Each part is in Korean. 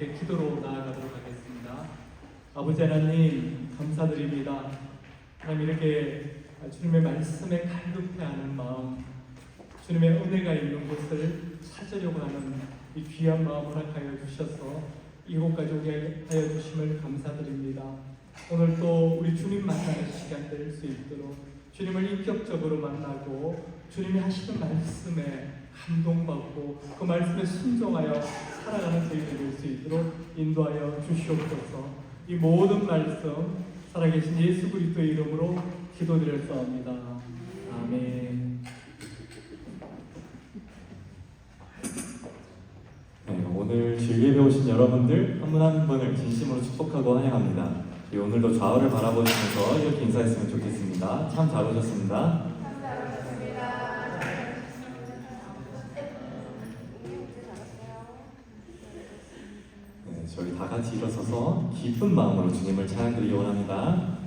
함께 기도로 나아가도록 하겠습니다. 아버지 하나님 감사드립니다. 하나님 이렇게 주님의 말씀에 갈급해하는 마음, 주님의 은혜가 있는 곳을 찾으려고 하는 이 귀한 마음을 허락하여 주셔서 이곳까지 오게 하여 주심을 감사드립니다. 오늘 또 우리 주님 만나는 시간 될 수 있도록 주님을 인격적으로 만나고 주님이 하시는 말씀에 감동받고 그 말씀에 순종하여 살아가는 저희들이 될 수 있도록 인도하여 주시옵소서. 이 모든 말씀 살아계신 예수 그리스도의 이름으로 기도드렸사옵나다. 아멘. 네, 오늘 주일에 오신 여러분들 한 분 한 분을 진심으로 축복하고 환영합니다. 오늘도 좌우를 바라보시면서 이렇게 인사했으면 좋겠습니다. 참 잘 오셨습니다. 네, 저희 다 같이 일어서서 기쁜 마음으로 주님을 찬양드리기 원합니다.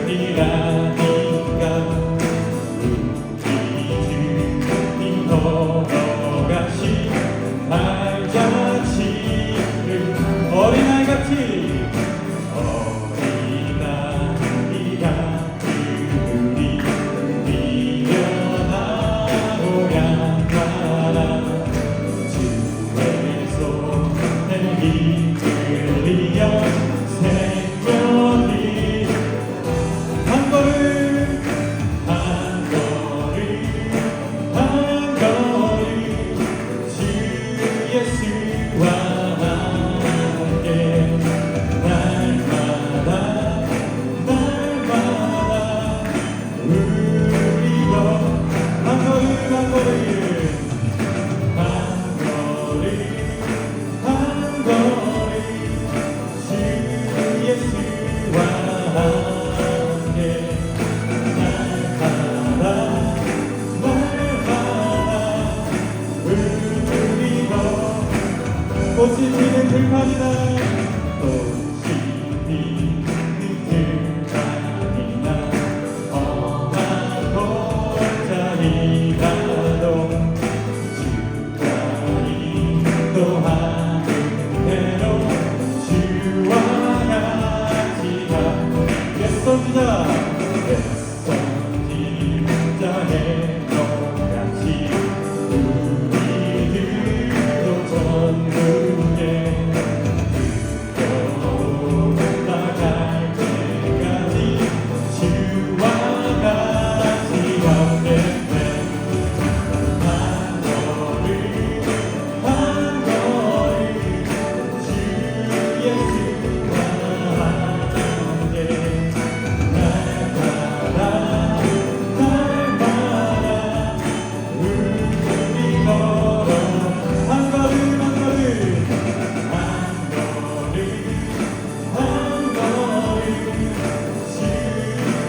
즐거우리라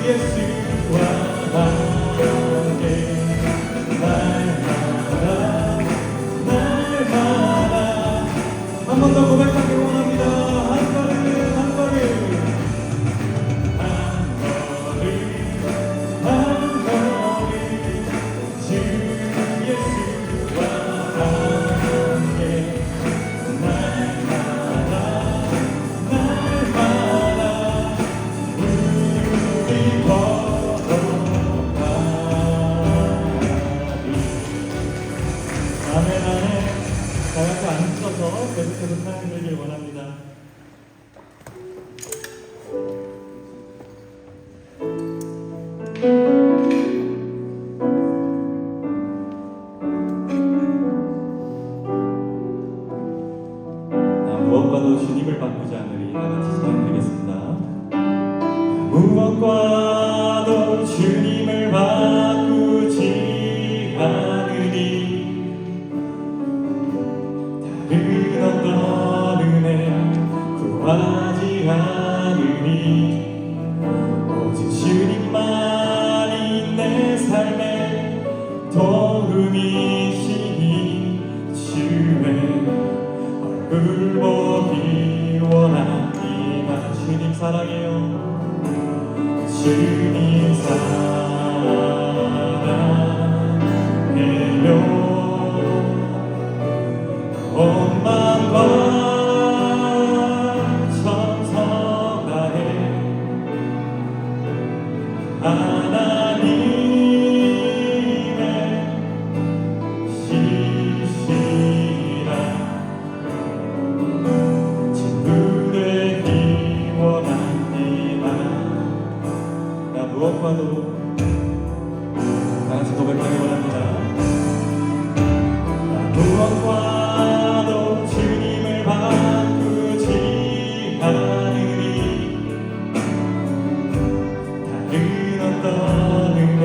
예수와 함께 날마다 한 번 더 고백하기 원합니다. 한 걸음 한 걸음 한 걸음 한 걸음 주 예수와 함께 날마다 우리 걸어가리. 아멘 아멘. 다 같이 앉으셔서 계속해서 찬양 드리길 원합니다. 무엇과도 주님을 바꾸지 않으리. 다 같이 찬양 드리겠습니다. 무엇과도 주님을 바꾸지 않으리. 다른 어떤 은혜 구하지 않으리. 오직 주님만이 내 삶의 도움이시니 주의 얼굴 보기 원합니다. 주님 사랑해요. 주님 사랑해요. 온 마음과 정성 다해 하나님의 시시라 친구되기 원합니다. 나 무엇과도 다 같이 고백하기 원합니다. 나 무엇과도 주님을 바꾸지 않으리. 다른 어떤 은혜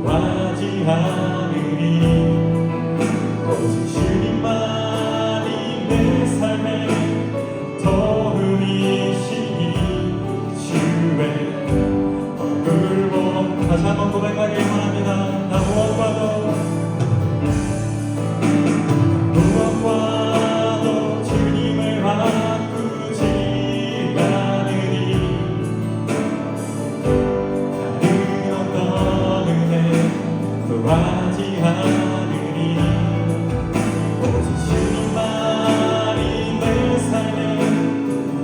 구하지 않으리. 오직 주님만이 내 삶의 도움이시니 주의 얼굴 보고 다시 한번 고백하기 원합니다. 나 무엇과도 주님을 바꾸지 않으리. 다른 어떤 은혜 구하지 않으리. 오직 주님만이 내 삶의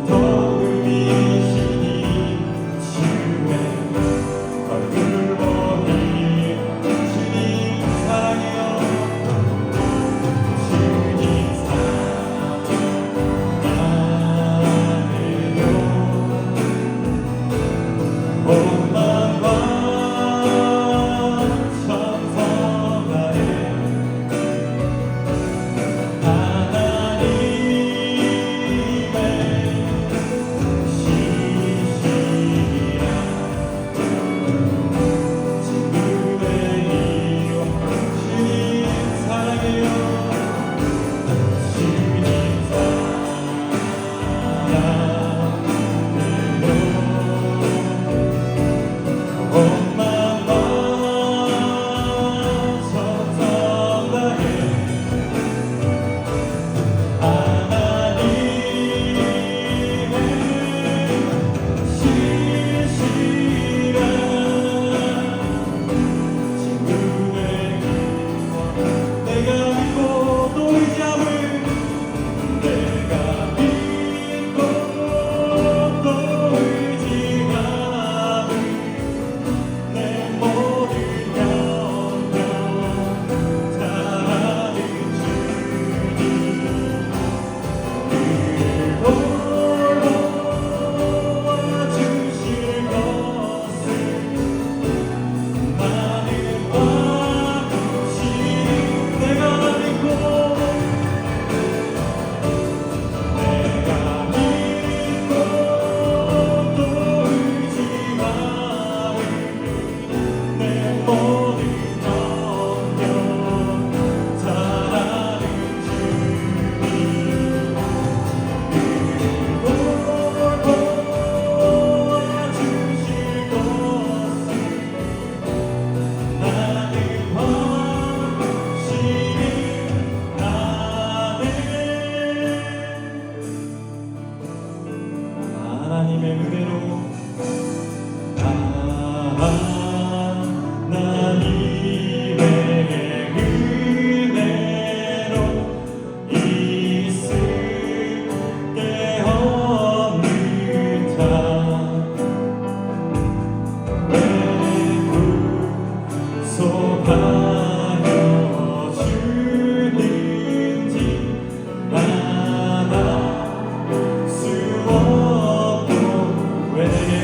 도움이시니 주의 얼굴 보기. 주님 사랑해요. 주님 사랑해요. 온 마음과 정성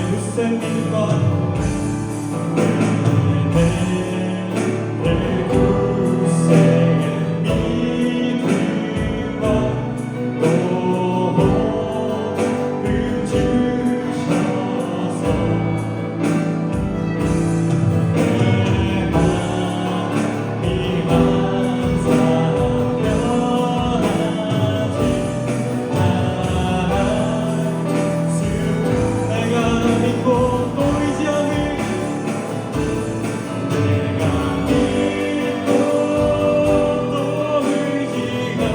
예루살렘과 내 구세의 믿음과 도움을 주셔서 내 마음이 항상 변하지 않았으 내가 믿고 또 의지하는 내가 믿고 또 의지하는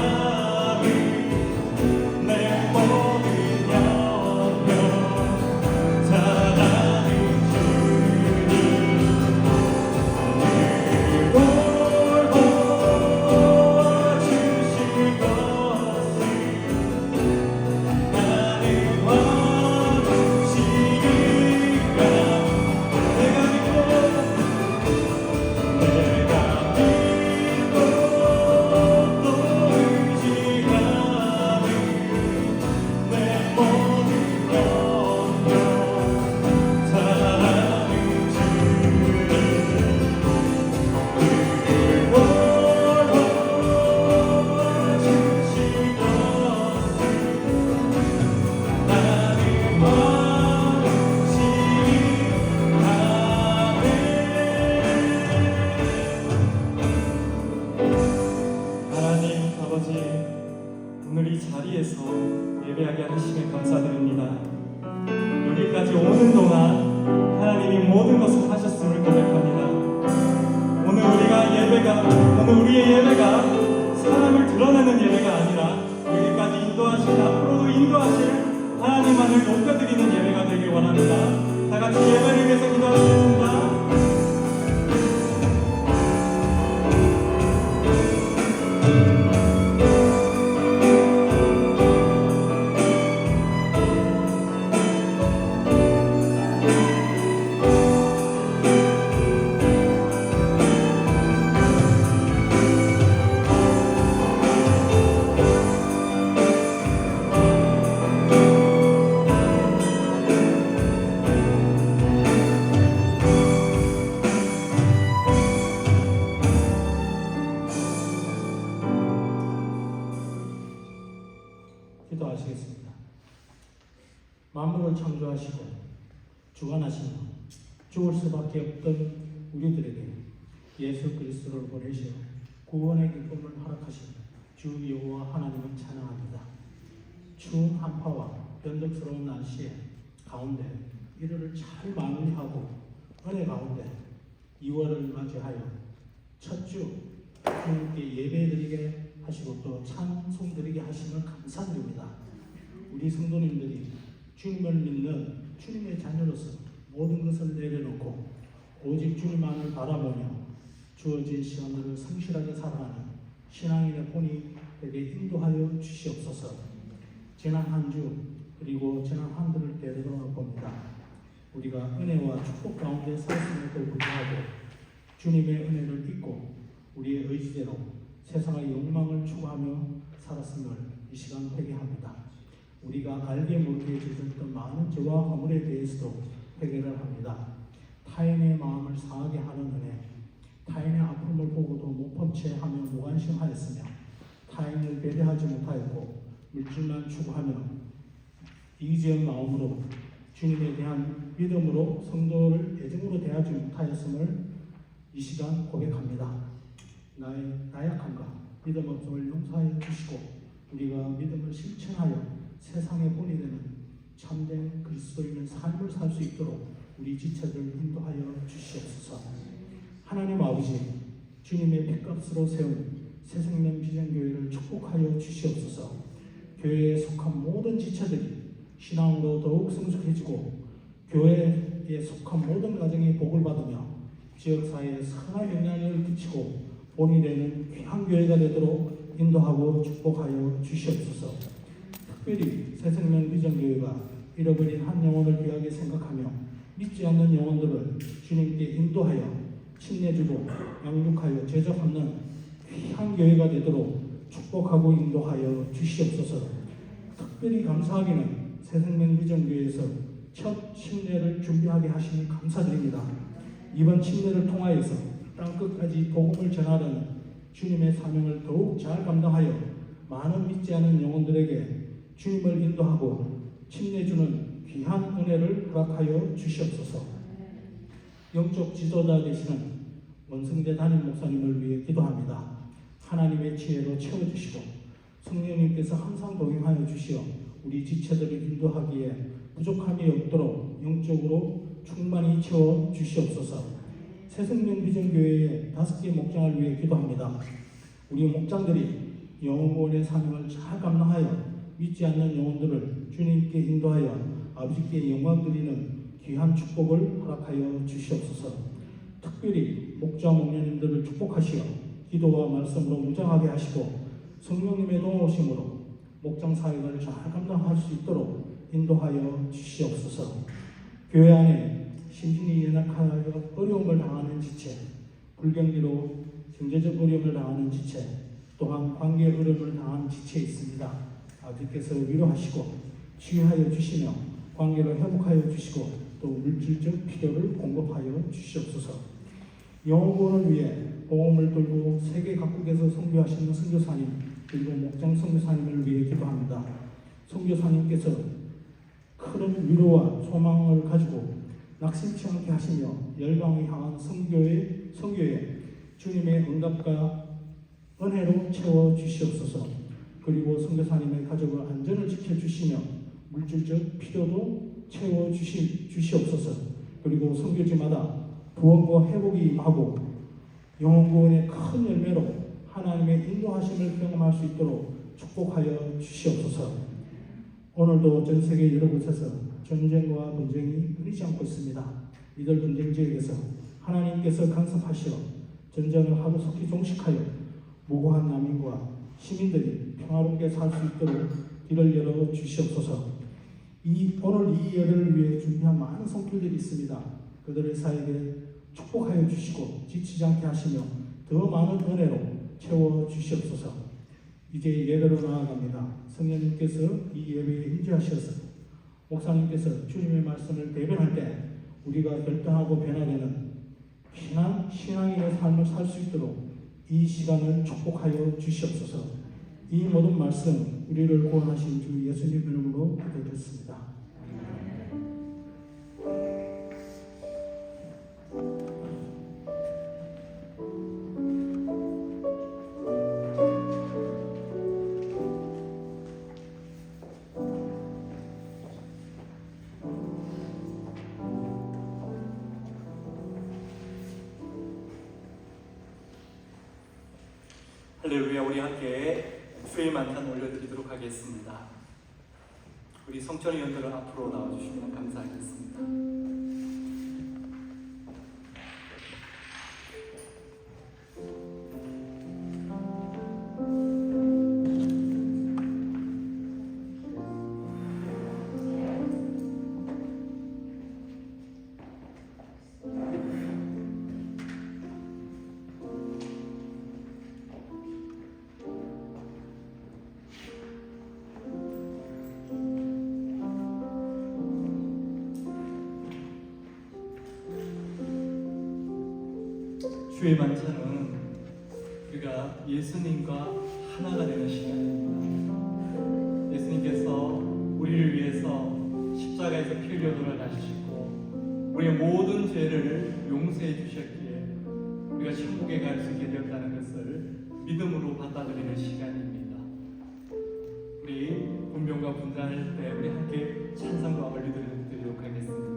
내 모든 영역 사랑하는 주님 그걸 보아주실 것을 나는 확신이가 내가 믿고 또 의지하는 내 모든 영역 사랑하는 주님 그걸 보아주실 것을 나는 확신하네. 하나님 아버지, 오늘 이 자리에서 예배하게 하심에 감사드립니다. 여기까지 오는 동안 하나님이 모든 것을 하셨음을 고백합니다. 오늘 우리의 예배가 사람을 드러내는 예배가 아니라 여기까지 인도하신 앞으로도 인도하실 하나님만을 높여드리는 예배가 되길 원합니다. 다 같이 예배를 위해서 기도하겠습니다. 기도하시겠습니다. 만물을 창조하시고 주관하시며 죽을 수밖에 없던 우리들에게 예수 그리스도를 보내시어 구원의 기쁨을 허락하신 주 여호와 하나님을 찬양합니다. 추운 한파와 변덕스러운 날씨에 가운데 일요일을 잘 마무리하고 은혜 가운데 2월을 맞이하여 첫 주 주님께 예배드리게 하시고 또 찬송드리게 하심을 감사드립니다. 우리 성도님들이 주님을 믿는 주님의 자녀로서 모든 것을 내려놓고 오직 주님만을 바라보며 주어진 시간들을 성실하게 살아가는 신앙인의 본이 되게 인도하여 주시옵소서. 지난 한 주 그리고 지난 한 주를 되돌아봅니다. 우리가 은혜와 축복 가운데 살았음에도 불구하고 주님의 은혜를 잊고 우리의 의지대로 세상의 욕망을 추구하며 살았음을 이 시간 회개합니다. 우리가 알게 모르게 짓었던 많은 죄와 허물에 대해서도 회개를 합니다. 타인의 마음을 상하게 하는 은혜, 타인의 아픔을 보고도 못 본 채 하며 무관심하였으며 타인을 배려하지 못하였고 물질만 추구하며 이기적인 마음으로 주님에 대한 믿음으로 성도를 애정으로 대하지 못하였음을 이 시간 고백합니다. 나의 나약함과 믿음 없음을 용서하여 주시고 우리가 믿음을 실천하여 세상의 본이 되는 참된 그리스도인의 삶을 살 수 있도록 우리 지체들을 인도하여 주시옵소서. 하나님 아버지, 주님의 핏값으로 세운 새생명 비전교회를 축복하여 주시옵소서. 교회에 속한 모든 지체들이 신앙으로 더욱 성숙해지고 교회에 속한 모든 가정이 복을 받으며 지역사회에 선한 영향력을 끼치고 본이 되는 귀한 교회가 되도록 인도하고 축복하여 주시옵소서. 특별히 새생명 비전교회가 잃어버린 한 영혼을 귀하게 생각하며 믿지 않는 영혼들을 주님께 인도하여 침례주고 양육하여 제접하는 귀한 교회가 되도록 축복하고 인도하여 주시옵소서. 특별히 감사하기는 새생명 비전교회에서 첫 침례를 준비하게 하시니 감사드립니다. 이번 침례를 통하여서 땅끝까지 복음을 전하는 주님의 사명을 더욱 잘 감당하여 많은 믿지 않은 영혼들에게 주님을 인도하고 침례주는 귀한 은혜를 허락하여 주시옵소서. 영적 지도자 되시는 원성재 담임 목사님을 위해 기도합니다. 하나님의 지혜로 채워주시고 성령님께서 항상 동행하여 주시어 우리 지체들을 인도하기에 부족함이 없도록 영적으로 충만히 채워 주시옵소서. 새생명 비전교회의 5개 목장을 위해 기도합니다. 우리 목장들이 영혼의 사명을 잘 감당하여 믿지 않는 영혼들을 주님께 인도하여 아버지께 영광 드리는 귀한 축복을 허락하여 주시옵소서. 특별히 목자 목녀님들을 축복하시어 기도와 말씀으로 무장하게 하시고 성령님의 도우심으로 목장 사역을 잘 감당할 수 있도록 인도하여 주시옵소서. 교회 안에 심신이 연약하여 어려움을 당하는 지체, 불경기로 경제적 어려움을 당하는 지체, 또한 관계 어려움을 당하는 지체에 있습니다. 아버지께서 위로하시고 치유하여 주시며 관계를 회복하여 주시고 또 물질적 필요를 공급하여 주시옵소서. 영혼을 위해 복음을 들고 세계 각국에서 선교하시는 선교사님 그리고 목장 선교사님을 위해 기도합니다. 선교사님께서 큰 위로와 소망을 가지고 낙심치 않게 하시며 열방을 향한 선교에 주님의 응답과 은혜로 채워 주시옵소서. 그리고 선교사님의 가족의 안전을 지켜주시며 물질적 필요도 채워 주시옵소서. 그리고 선교지마다 구원과 회복이 임하고 영혼 구원의 큰 열매로 하나님의 인도하심을 경험할 수 있도록 축복하여 주시옵소서. 오늘도 전 세계 여러 곳에서 전쟁과 분쟁이 끊이지 않고 있습니다. 이들 분쟁 지역에서 하나님께서 간섭하시어 전쟁을 하루속히 종식하여 무고한 난민과 시민들이 평화롭게 살 수 있도록 길을 열어 주시옵소서. 오늘 이 예배를 위해 준비한 많은 성도들이 있습니다. 그들의 사역에 축복하여 주시고 지치지 않게 하시며 더 많은 은혜로 채워 주시옵소서. 이제 예배로 나아갑니다. 성령님께서 이 예배에 임재하셔서 목사님께서 주님의 말씀을 대변할 때 우리가 결단하고 변화되는 신앙인의 삶을 살 수 있도록 이 시간을 축복하여 주시옵소서. 이 모든 말씀 우리를 구원하신 주 예수님 이름으로 기도드렸습니다. 할렐루야. 우리 함께 주의 만찬 올려드리도록 하겠습니다. 우리 성천 의원들은 앞으로 나와주시면 감사하겠습니다. 주의 만찬은 우리가 예수님과 하나가 되는 시간입니다. 예수님께서 우리를 위해서 십자가에서 피 흘려 돌아가시고 우리의 모든 죄를 용서해 주셨기에 우리가 천국에 갈 수 있게 되었다는 것을 믿음으로 받아들이는 시간입니다. 우리 분명과 분장할 때 우리 함께 찬송과 올려드리도록 하겠습니다.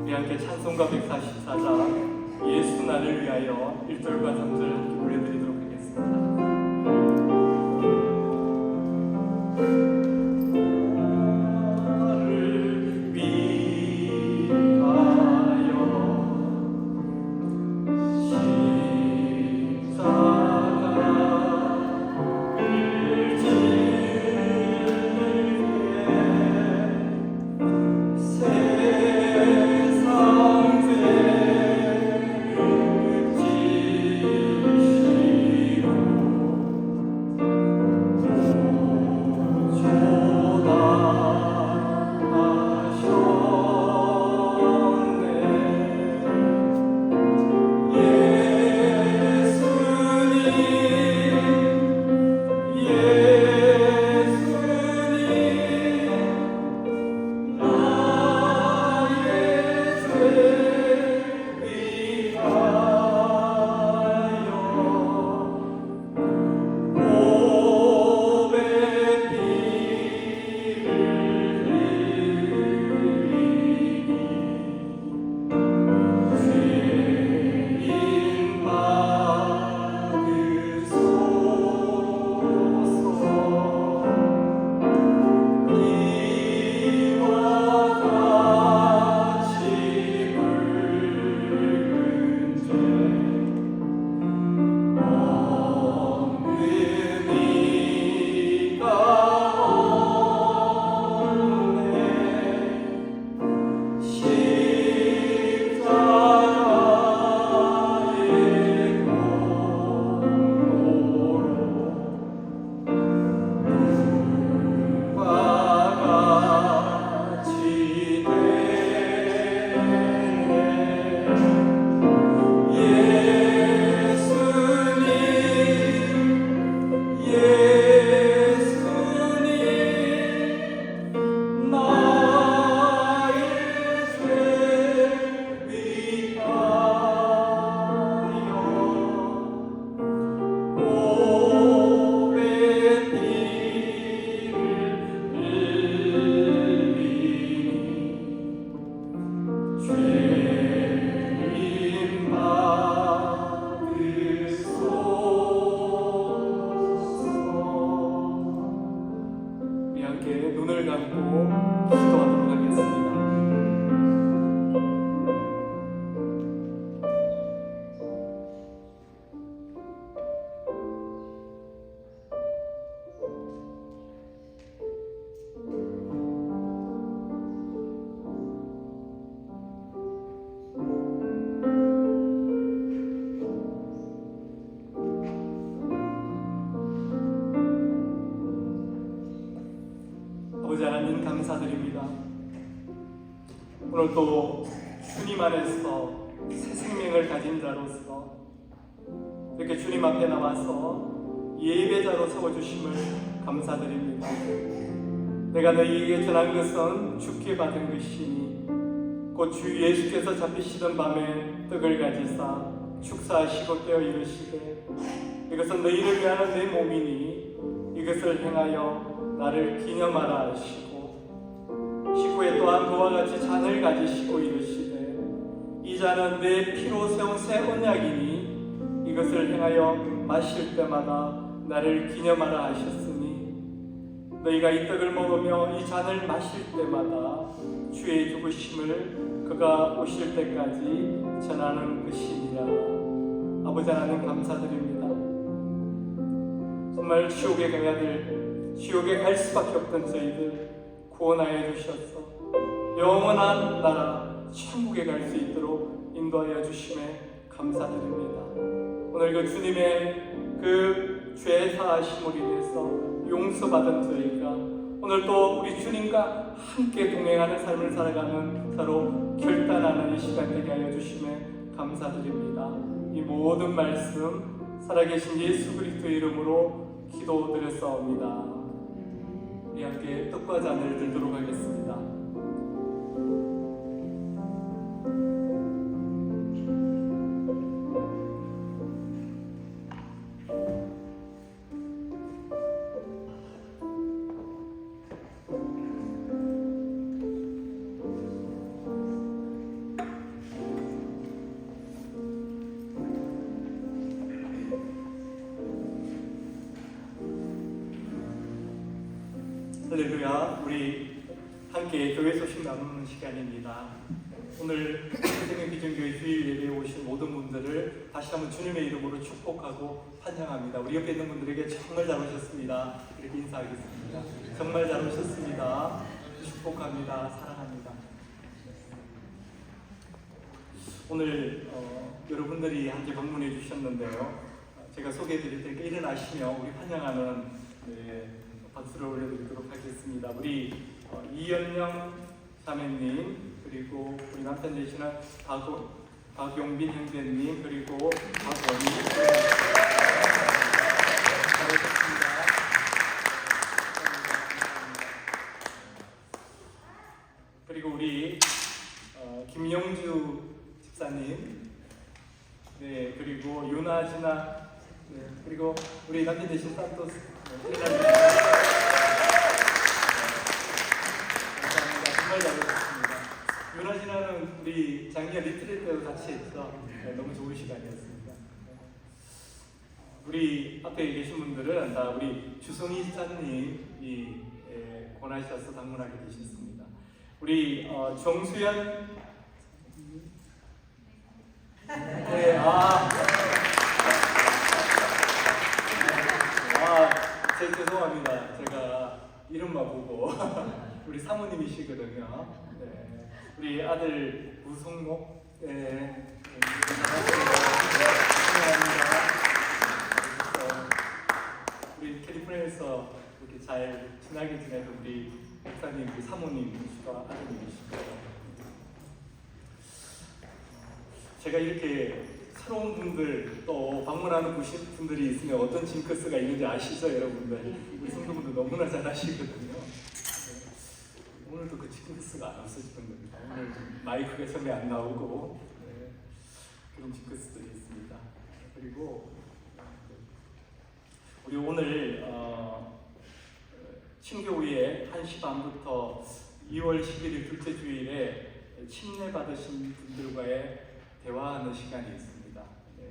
함께 찬송가 144장 예수 나를 위하여 1절과 3절 함께 올려드리도록 하겠습니다. 나를 위하여 십자가를 지르게 오늘 또 주님 안에서 새 생명을 가진 자로서 이렇게 주님 앞에 나와서 예배자로 세워주심을 감사드립니다. 내가 너희에게 전한 것은 주께 받은 것이니 곧 주 예수께서 잡히시던 밤에 떡을 가지사 축사하시고 떼어 이르시되 이것은 너희를 위하는 내 몸이니 이것을 행하여 나를 기념하라 하시고 식후에 또한 그와 같이 잔을 가지시고 이르시되 이 잔은 내 피로 세운 새 언약이니 이것을 행하여 마실 때마다 나를 기념하라 하셨으니 너희가 이 떡을 먹으며 이 잔을 마실 때마다 주의 죽으심을 그가 오실 때까지 전하는 것이니라. 아버지 하나님 감사드립니다. 정말 지옥에 가야 될, 지옥에 갈 수밖에 없던 저희들 구원하여 주셔서 영원한 나라 천국에 갈 수 있도록 인도하여 주심에 감사드립니다. 오늘 그 주님의 그 죄 사하심으로 인해서 용서받은 저희가 오늘 또 우리 주님과 함께 동행하는 삶을 살아가는 서로 결단하는 이 시간 되게 하여 주심에 감사드립니다. 이 모든 말씀 살아계신 예수 그리스도의 이름으로 기도드렸사옵니다. 우리 함께 떡과 잔을 들도록 하겠습니다. 할렐루야. 우리 함께 교회 소식 나누는 시간입니다. 오늘 생명 비전교회 주일 예배에 오신 모든 분들을 다시 한번 주님의 이름으로 축복하고 환영합니다. 우리 옆에 있는 분들에게 정말 잘 오셨습니다. 이렇게 인사하겠습니다. 정말 잘 오셨습니다. 축복합니다. 사랑합니다. 오늘 여러분들이 함께 방문해 주셨는데요. 제가 소개해 드릴 테니까 일어나시며 우리 환영하는 박수를 올려드리도록 하겠습니다. 우리 이연영 자매님, 그리고 우리 남편 되시는 박용빈 형제님, 그리고 박원희 잘하셨습니다. 그리고 우리 김영주 집사님, 네, 그리고 유나지나, 네, 그리고 우리 남편 되신 산토스 감사합니다. 정말 잘하셨습니다. 유나지나는 우리 작년 리트릿 때도 같이 했죠. 네, 너무 좋은 시간이었습니다. 우리 앞에 계신 분들은 다 우리 주성희 집사님이 권하셔서 방문하게 되셨습니다. 우리 정수연 네, 죄송합니다. 제가 이름만 보고 우리 사모님이시거든요. 네. 우리 아들 우성목, 네. 감사합니다. 우리 캘리포니아에서 이렇게 잘 친하게 지내는 우리 목사님, 우리 사모님이시고 아드님이시고, 제가 이렇게 새로운 분들 또 방문하는 분들이 있으면 어떤 징크스가 있는지 아시죠, 여러분들? 우리 성도분들 너무나 잘 아시거든요. 네. 오늘도 그 징크스가 안 없어지는 겁니다. 오늘 마이크가 처음에 안 나오고, 네. 그런 징크스들이 있습니다. 그리고 우리 오늘 신교후에 1시 반부터 2월 11일 둘째 주일에 침례 받으신 분들과의 대화하는 시간이 있습니다. 네.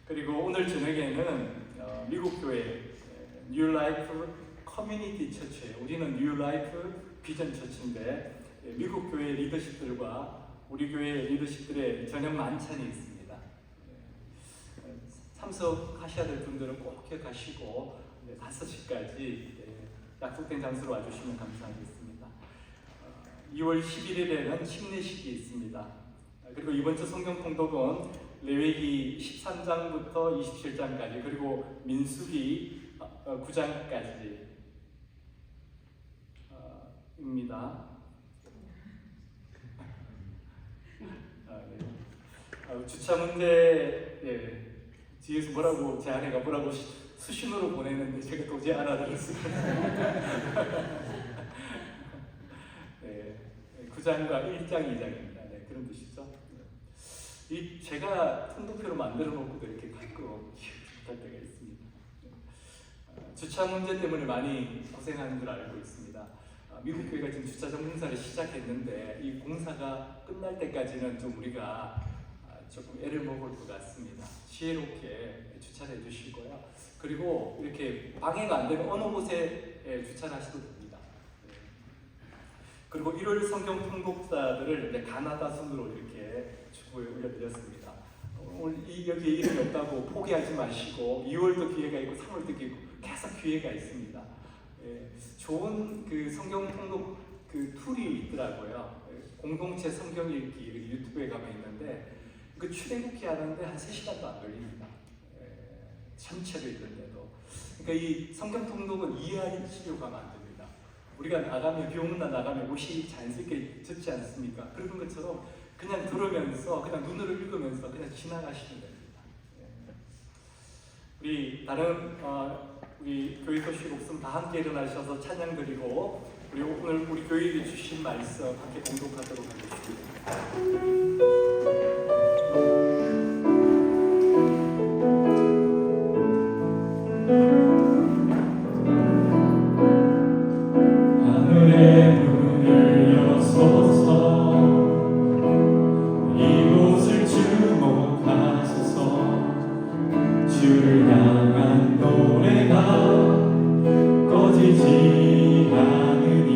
그리고 오늘 저녁에는 미국 교회 뉴 라이프 커뮤니티 처치, 우리는 뉴 라이프 비전 처치인데 미국 교회 리더십들과 우리 교회 리더십들의 저녁 만찬이 있습니다. 네. 참석하셔야 될 분들은 꼭 기억하시고 5시까지 약속된 장소로 와주시면 감사하겠습니다. 2월 11일에는 침례식이 있습니다. 그리고 이번 주 성경 통독은 레위기 13장부터 27장까지, 그리고 민수기 9장까지 입니다. 주차 문제 뒤에서 뭐라고 제 아내가 뭐라고 수신호로 보내는데 제가 도저히 안 알아들었어요. 네, 9장과 1장, 2장입니다. 네, 그런 뜻이죠. 제가 통도표로 만들어 놓고도 이렇게 가끔 기억할 때가 있습니다. 주차 문제 때문에 많이 고생하는 줄 알고 있습니다. 미국 교회가 지금 주차장 공사를 시작했는데 이 공사가 끝날 때까지는 좀 우리가 조금 애를 먹을 것 같습니다. 지혜롭게 주차를 해주시고요. 그리고 이렇게 방해가 안 되는 어느 곳에 주차를 하셔도 됩니다. 그리고 1월 성경 통독사들을 가나다 순으로 이렇게 축구에 올려드렸습니다. 오늘 여기에 이름이 없다고 포기하지 마시고 2월도 기회가 있고 3월도 기회가 있고 계속 기회가 있습니다. 좋은 그 성경 통독 그 툴이 있더라고요. 공동체 성경 읽기 유튜브에 가면 있는데 그 출애굽기 하는데 한 3시간도 안 걸립니다. 전체로 읽는데도. 그러니까 이 성경 통독은 이해하시려고 하면 안 됩니다. 우리가 나가면 비 오는 날 나가면 옷이 자연스럽게 젖지 않습니까? 그런 것처럼 그냥 들으면서 그냥 눈으로 읽으면서 그냥 지나가시면 됩니다. 우리 다른 우리 교회 소식 없으면 다 함께 일어나셔서 찬양 드리고 우리 오늘 우리 교회에 주신 말씀 함께 공독하도록 하겠습니다. 하늘의 문을 여소서 이곳을 주목하소서 주를 향한 노래가 꺼지지 않으니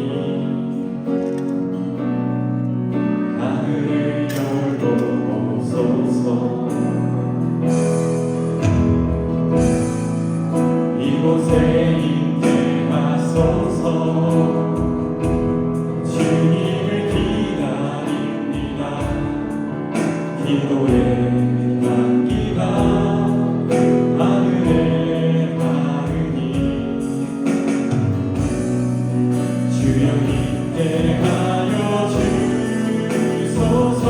하늘을 열고 오소서 이곳에 임재하소서 주님을 기다립니다. 기도의 향기가 하늘에 닿으니 주여 임재하여 주소서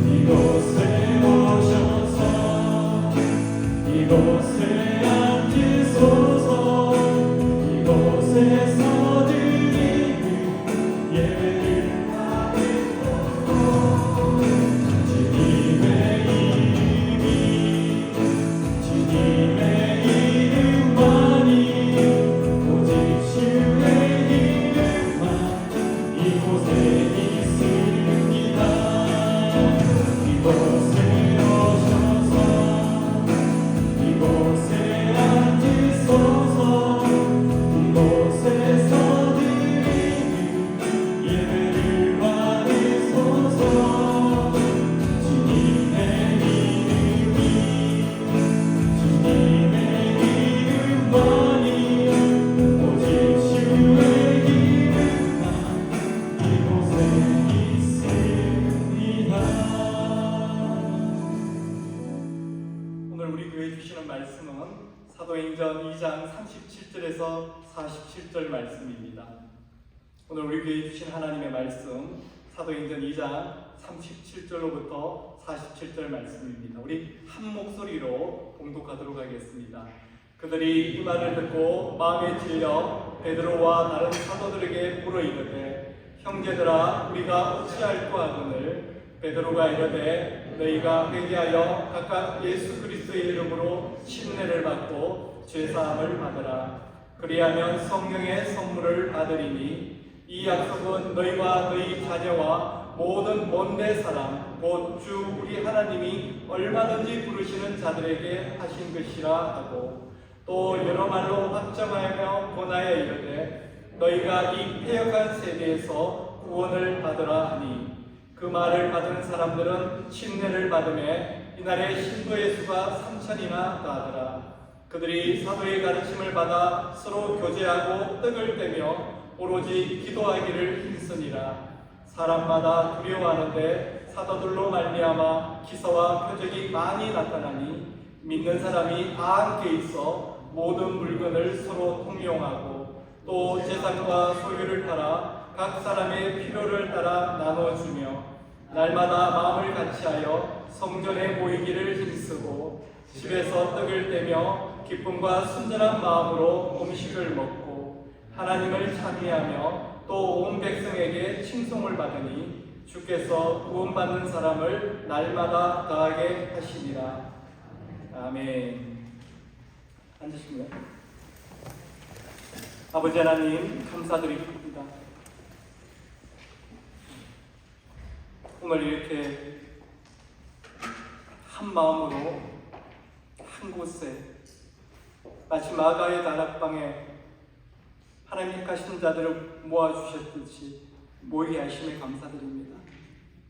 이곳에 오셔서 이곳에 앉으소서 이곳에서 드리는 예배를 받으소서 주님의 이름이 주님의 이름만이 오직 주의 이름만 이곳에 있습니다. 이곳에 오셔서 이곳에 앉으소서 이곳에서 드리는 예배를 받으소서 주님의 이름이 주님의 이름만이 오직 주의 이름만 이곳에 있습니다. 오늘 우리 교회 주시는 말씀은 사도행전 2장 37절에서 47절 말씀입니다. 오늘 우리 교회 주신 하나님의 말씀 사도행전 2장 37절로부터 47절 말씀입니다. 우리 한 목소리로 봉독하도록 하겠습니다. 그들이 이 말을 듣고 마음에 찔려 베드로와 다른 사도들에게 물어 이르되 형제들아 우리가 어찌할꼬 하거늘 베드로가 이르되 너희가 회개하여 각각 예수 그리스도의 이름으로 침례를 받고 죄사함을 받으라. 그리하면 성령의 선물을 받으리니 이 약속은 너희와 너희 자녀와 모든 먼데 사람 곧 주 우리 하나님이 얼마든지 부르시는 자들에게 하신 것이라 하고 또 여러 말로 확정하여 권하여 이르되 너희가 이 패역한 세대에서 구원을 받으라 하니 그 말을 받은 사람들은 침례를 받음에 이날에 신도의 수가 3,000이나 다하더라. 그들이 사도의 가르침을 받아 서로 교제하고 떡을 떼며 오로지 기도하기를 힘쓰니라. 사람마다 두려워하는데 사도들로 말미암아 기사와 표적이 많이 나타나니 믿는 사람이 다 함께 있어 모든 물건을 서로 통용하고 또 재산과 소유를 팔아 각 사람의 필요를 따라 나눠주며 날마다 마음을 같이하여 성전에 모이기를 힘쓰고 집에서 떡을 떼며 기쁨과 순전한 마음으로 음식을 먹고 하나님을 찬미하며 또 온 백성에게 칭송을 받으니 주께서 구원받는 사람을 날마다 더하게 하시니라. 아멘. 앉으시면 아버지 하나님 감사드립니다. 오늘 이렇게 한 마음으로 한 곳에 마치 마가의 다락방에 하나님 택하신 자들을 모아주셨듯이 모이게 하심에 감사드립니다.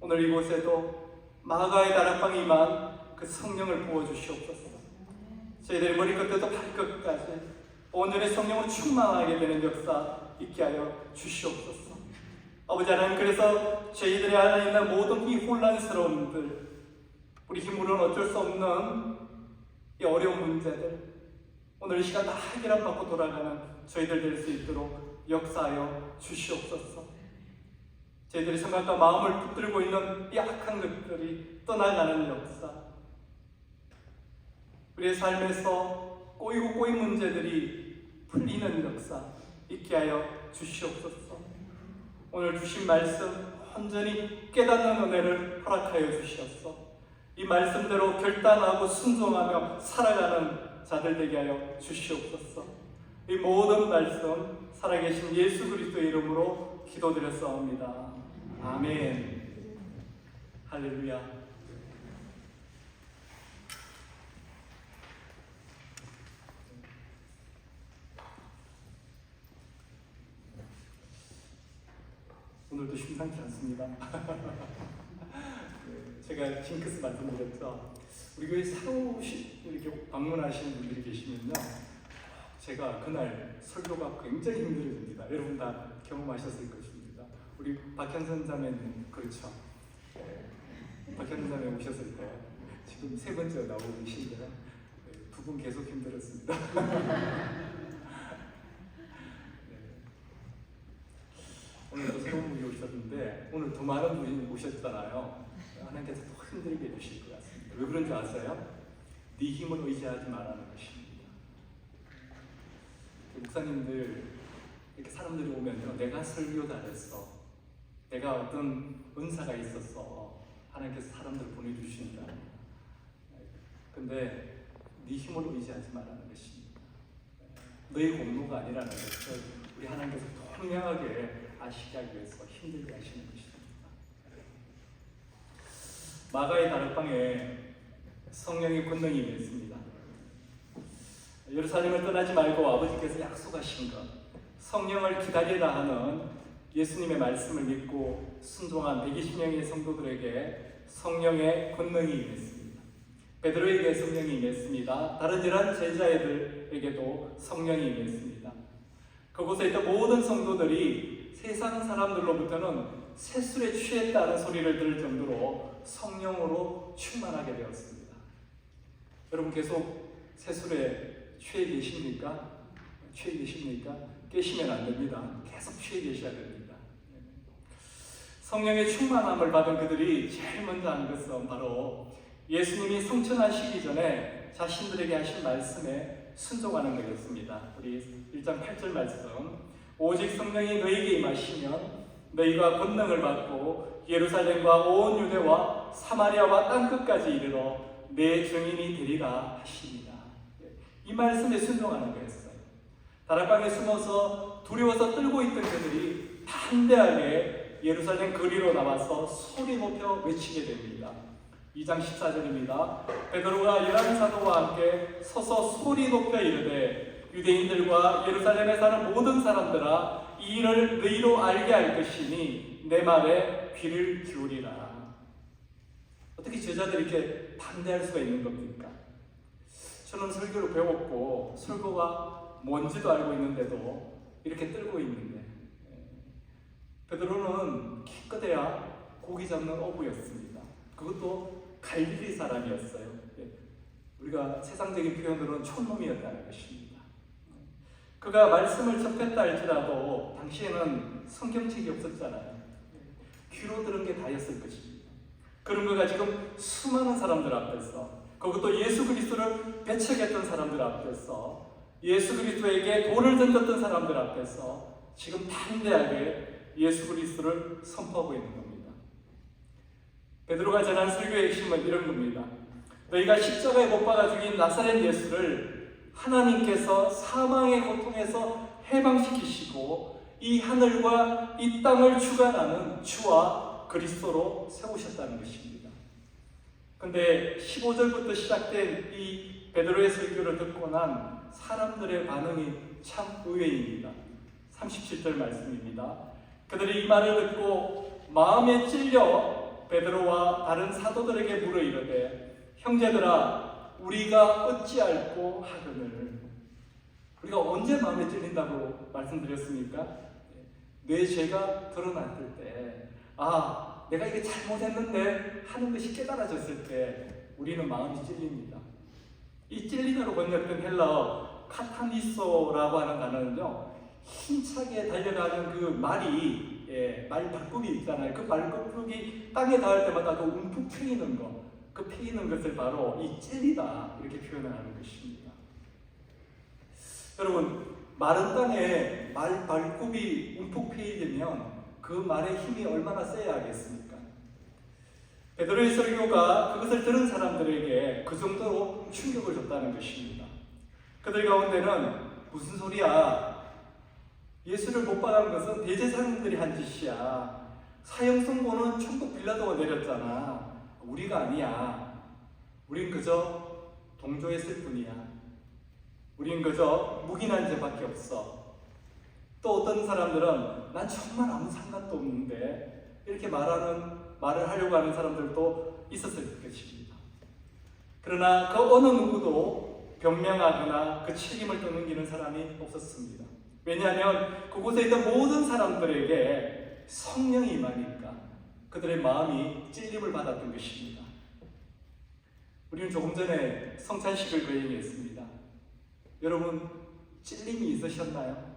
오늘 이곳에도 마가의 다락방에 임한 그 성령을 부어주시옵소서. 저희들의 머리끝부터 발끝까지 온전히 성령으로 충만하게 되는 역사 있게 하여 주시옵소서. 아버지 하나님, 그래서 저희들의 안에 있는 모든 이 혼란스러움들, 우리 힘으로는 어쩔 수 없는 이 어려운 문제들, 오늘 이 시간 다 해결받고 돌아가는 저희들 될 수 있도록 역사하여 주시옵소서. 저희들의 생각과 마음을 붙들고 있는 이 악한 것들이 떠나가는 역사, 우리의 삶에서 꼬이고 꼬인 문제들이 풀리는 역사 있게 하여 주시옵소서. 오늘 주신 말씀 온전히 깨닫는 은혜를 허락하여 주시옵소서. 이 말씀대로 결단하고 순종하며 살아가는 자들 되게 하여 주시옵소서. 이 모든 말씀 살아계신 예수 그리스도의 이름으로 기도드렸사옵니다. 아멘. 할렐루야. 오늘도 심상치 않습니다. 제가 징크스 말씀드렸죠. 우리 교회 새로 이렇게 방문하시는 분들이 계시면요, 제가 그날 설교가 굉장히 힘들어집니다. 여러분 다 경험하셨을 것입니다. 우리 박현선 자매님, 그렇죠? 박현선 자매 오셨을 때 지금 세 번째 나오고 계신데요, 두 분 계속 힘들었습니다. 오늘도 새로운 분이 오셨는데 오늘 더 많은 분이 오셨잖아요. 하나님께서 더 힘들게 해주실 것 같습니다. 왜 그런 줄 아세요? 네 힘을 의지하지 말라는 것입니다. 목사님들, 이렇게 사람들이 오면요, 내가 설교 잘했어, 내가 어떤 은사가 있었어, 하나님께서 사람들 보내주신다. 근데 네 힘을 의지하지 말라는 것입니다. 너의 공로가 아니라는 것을 우리 하나님께서 통량하게 아시게 하기 위해서 힘들게 하시는 것입니다. 마가의 다락방에 성령의 권능이 있습니다. 예루살렘을 떠나지 말고 아버지께서 약속하신 것, 성령을 기다리라 하는 예수님의 말씀을 믿고 순종한 120명의 성도들에게 성령의 권능이 임했습니다. 베드로에게 성령이 임했습니다. 다른 열한 제자애들에게도 성령이 임했습니다. 그곳에 있던 모든 성도들이 세상 사람들로부터는 세술에 취했다는 소리를 들을 정도로 성령으로 충만하게 되었습니다. 여러분 계속 세술에 취해 계십니까? 취해 계십니까? 깨시면 안 됩니다. 계속 취해 계셔야 됩니다. 성령의 충만함을 받은 그들이 제일 먼저 한 것은 바로 예수님이 성천하시기 전에 자신들에게 하신 말씀에 순종하는 것이었습니다. 우리 1장 8절 말씀, 오직 성령이 너희에게 임하시면 너희가 권능을 받고 예루살렘과 온 유대와 사마리아와 땅끝까지 이르러 내 증인이 되리라 하십니다. 이 말씀에 순종하는 거였어요. 다락방에 숨어서 두려워서 떨고 있던 그들이 담대하게 예루살렘 거리로 나와서 소리 높여 외치게 됩니다. 2장 14절입니다. 베드로가 11사도와 함께 서서 소리 높여 이르되 유대인들과 예루살렘에 사는 모든 사람들아, 이 일을 너희로 알게 할 것이니 내 말에 귀를 기울이라. 어떻게 제자들이 이렇게 반대할 수가 있는 겁니까? 저는 설교를 배웠고 설교가 뭔지도 알고 있는데도 이렇게 떨고 있는데, 베드로는 기껏해야 고기 잡는 어부였습니다. 그것도 갈릴리 사람이었어요. 우리가 세상적인 표현으로는 촌놈이었다는 것입니다. 그가 말씀을 접했다 할지라도 당시에는 성경책이 없었잖아요. 귀로 들은 게 다였을 것입니다. 그런 거가 지금 수많은 사람들 앞에서, 그것도 예수 그리스도를 배척했던 사람들 앞에서, 예수 그리스도에게 돌을 던졌던 사람들 앞에서 지금 담대하게 예수 그리스도를 선포하고 있는 겁니다. 베드로가 전한 설교의 핵심은 이런 겁니다. 너희가 십자가에 못 박아 죽인 나사렛 예수를 하나님께서 사망의 고통에서 해방시키시고 이 하늘과 이 땅을 주관하는 주와 그리스도로 세우셨다는 것입니다. 근데 15절부터 시작된 이 베드로의 설교를 듣고 난 사람들의 반응이 참 의외입니다. 37절 말씀입니다. 그들이 이 말을 듣고 마음에 찔려 베드로와 다른 사도들에게 물어 이르되 형제들아 우리가 어찌할꼬 하거늘. 우리가 언제 마음에 찔린다고 말씀드렸습니까? 내 죄가 드러났을 때, 아 내가 이게 잘못했는데 하는 것이 깨달아졌을 때 우리는 마음이 찔립니다. 이 찔리다로 번역된 헬라어 카타니소라고 하는 단어는요, 힘차게 달려가는 그 말이, 말 발굽이 있잖아요. 그 발굽이 땅에 닿을 때마다 그 움푹 패이는 거, 그 패이는 것을 바로 이 찔리다 이렇게 표현을 하는 것입니다. 여러분, 마른 땅에 말 발굽이 움푹 패이려면 그 말의 힘이 얼마나 세야 하겠습니까? 베드로의 설교가 그것을 들은 사람들에게 그 정도로 충격을 줬다는 것입니다. 그들 가운데는 무슨 소리야? 예수를 못 박은 것은 대제사장들이 한 짓이야. 사형 선고는 총독 빌라도가 내렸잖아. 우리가 아니야. 우린 그저 동조했을 뿐이야. 우린 그저 묵인한 죄밖에 없어. 또 어떤 사람들은 난 정말 아무 상관도 없는데 이렇게 말을 하려고 하는 사람들도 있었을 것입니다. 그러나 그 어느 누구도 변명하거나 그 책임을 떠넘기는 사람이 없었습니다. 왜냐하면 그곳에 있던 모든 사람들에게 성령이 임하니까 그들의 마음이 찔림을 받았던 것입니다. 우리는 조금 전에 성찬식을 거행했습니다. 여러분, 찔림이 있으셨나요?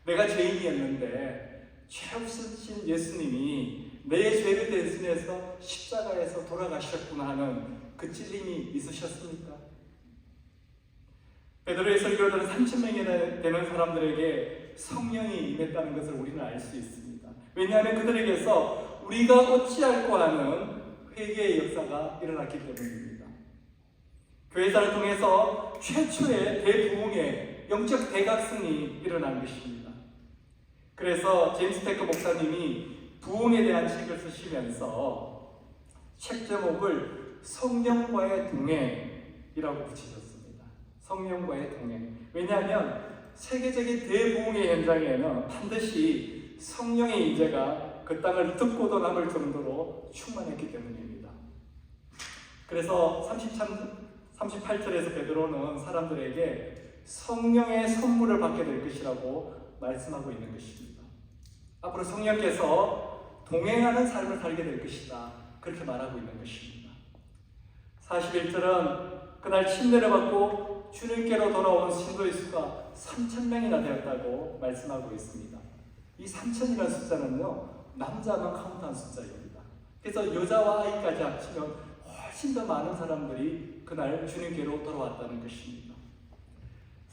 내가 죄인이었는데 죄 없으신 예수님이 내 죄를 대신해서 십자가에서 돌아가셨구나 하는 그 찔림이 있으셨습니까? 베드로의 설교를 들은 3,000명이나 되는 사람들에게 성령이 임했다는 것을 우리는 알 수 있습니다. 왜냐하면 그들에게서 우리가 어찌할꼬 하는 회개의 역사가 일어났기 때문입니다. 교회사를 통해서 최초의 대부흥의 영적 대각성이 일어난 것입니다. 그래서 제임스 테크 목사님이 부흥에 대한 책을 쓰시면서 책 제목을 성령과의 동행이라고 붙이셨습니다. 성령과의 동행. 왜냐하면 세계적인 대부흥의 현장에는 반드시 성령의 임재가 그 땅을 듣고도 남을 정도로 충만했기 때문입니다. 그래서 38절에서 베드로는 사람들에게 성령의 선물을 받게 될 것이라고 말씀하고 있는 것입니다. 앞으로 성령께서 동행하는 삶을 살게 될 것이다. 그렇게 말하고 있는 것입니다. 41절은 그날 침례를 받고 주님께로 돌아온 신도의 수가 3,000명이나 되었다고 말씀하고 있습니다. 이 3,000이라는 숫자는요, 남자만 카운트한 숫자입니다. 그래서 여자와 아이까지 합치면 훨씬 더 많은 사람들이 그날 주님께로 돌아왔다는 것입니다.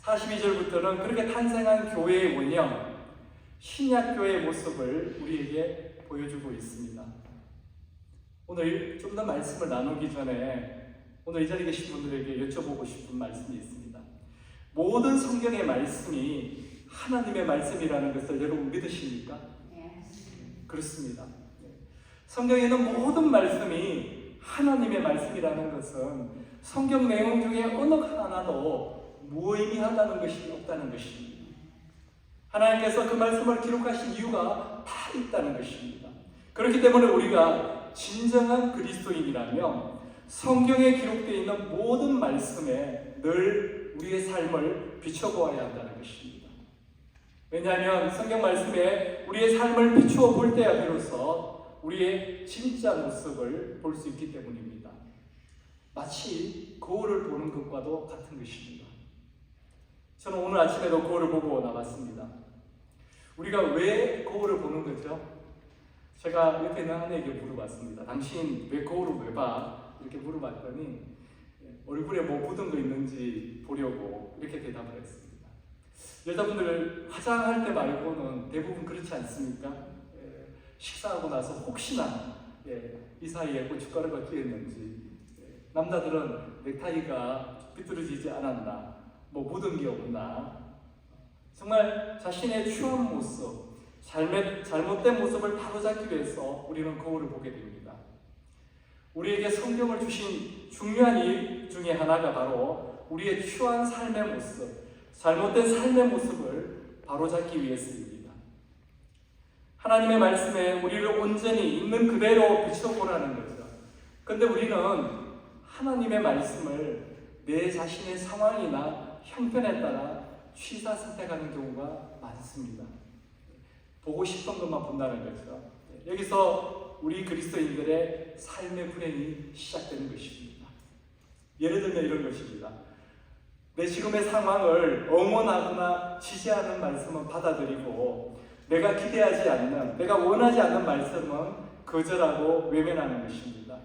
42절부터는 그렇게 탄생한 교회의 원형, 신약교회의 모습을 우리에게 보여주고 있습니다. 오늘 좀 더 말씀을 나누기 전에 오늘 이 자리에 계신 분들에게 여쭤보고 싶은 말씀이 있습니다. 모든 성경의 말씀이 하나님의 말씀이라는 것을 여러분 믿으십니까? 네. 그렇습니다. 성경에는 모든 말씀이 하나님의 말씀이라는 것은 성경 내용 중에 어느 하나도 무의미하다는 것이 없다는 것입니다. 하나님께서 그 말씀을 기록하신 이유가 다 있다는 것입니다. 그렇기 때문에 우리가 진정한 그리스도인이라면 성경에 기록되어 있는 모든 말씀에 늘 우리의 삶을 비춰보아야 한다는 것입니다. 왜냐하면 성경 말씀에 우리의 삶을 비추어 볼 때야 비로소 우리의 진짜 모습을 볼 수 있기 때문입니다. 마치 거울을 보는 것과도 같은 것입니다. 저는 오늘 아침에도 거울을 보고 나갔습니다. 우리가 왜 거울을 보는 거죠? 제가 옆에 있는 아내에게 물어봤습니다. 당신 왜 거울을 왜 봐? 이렇게 물어봤더니 얼굴에 뭐 묻은 거 있는지 보려고 이렇게 대답을 했습니다. 여자분들 화장할 때 말고는 대부분 그렇지 않습니까? 식사하고 나서 혹시나 이 사이에 고춧가루가 끼었는지, 남자들은 넥타이가 삐뚤어지지 않았나, 뭐 묻은 게 없나, 정말 자신의 추한 모습, 잘못된 모습을 바로잡기 위해서 우리는 거울을 보게 됩니다. 우리에게 성경을 주신 중요한 일 중에 하나가 바로 우리의 추한 삶의 모습, 잘못된 삶의 모습을 바로잡기 위해서입니다. 하나님의 말씀에 우리를 온전히 있는 그대로 비춰보라는 거죠. 그런데 우리는 하나님의 말씀을 내 자신의 상황이나 형편에 따라 취사 선택하는 경우가 많습니다. 보고 싶은 것만 본다는 거죠. 여기서 우리 그리스도인들의 삶의 불행이 시작되는 것입니다. 예를 들면 이런 것입니다. 내 지금의 상황을 응원하거나 지지하는 말씀은 받아들이고, 내가 기대하지 않는, 내가 원하지 않는 말씀은 거절하고 외면하는 것입니다.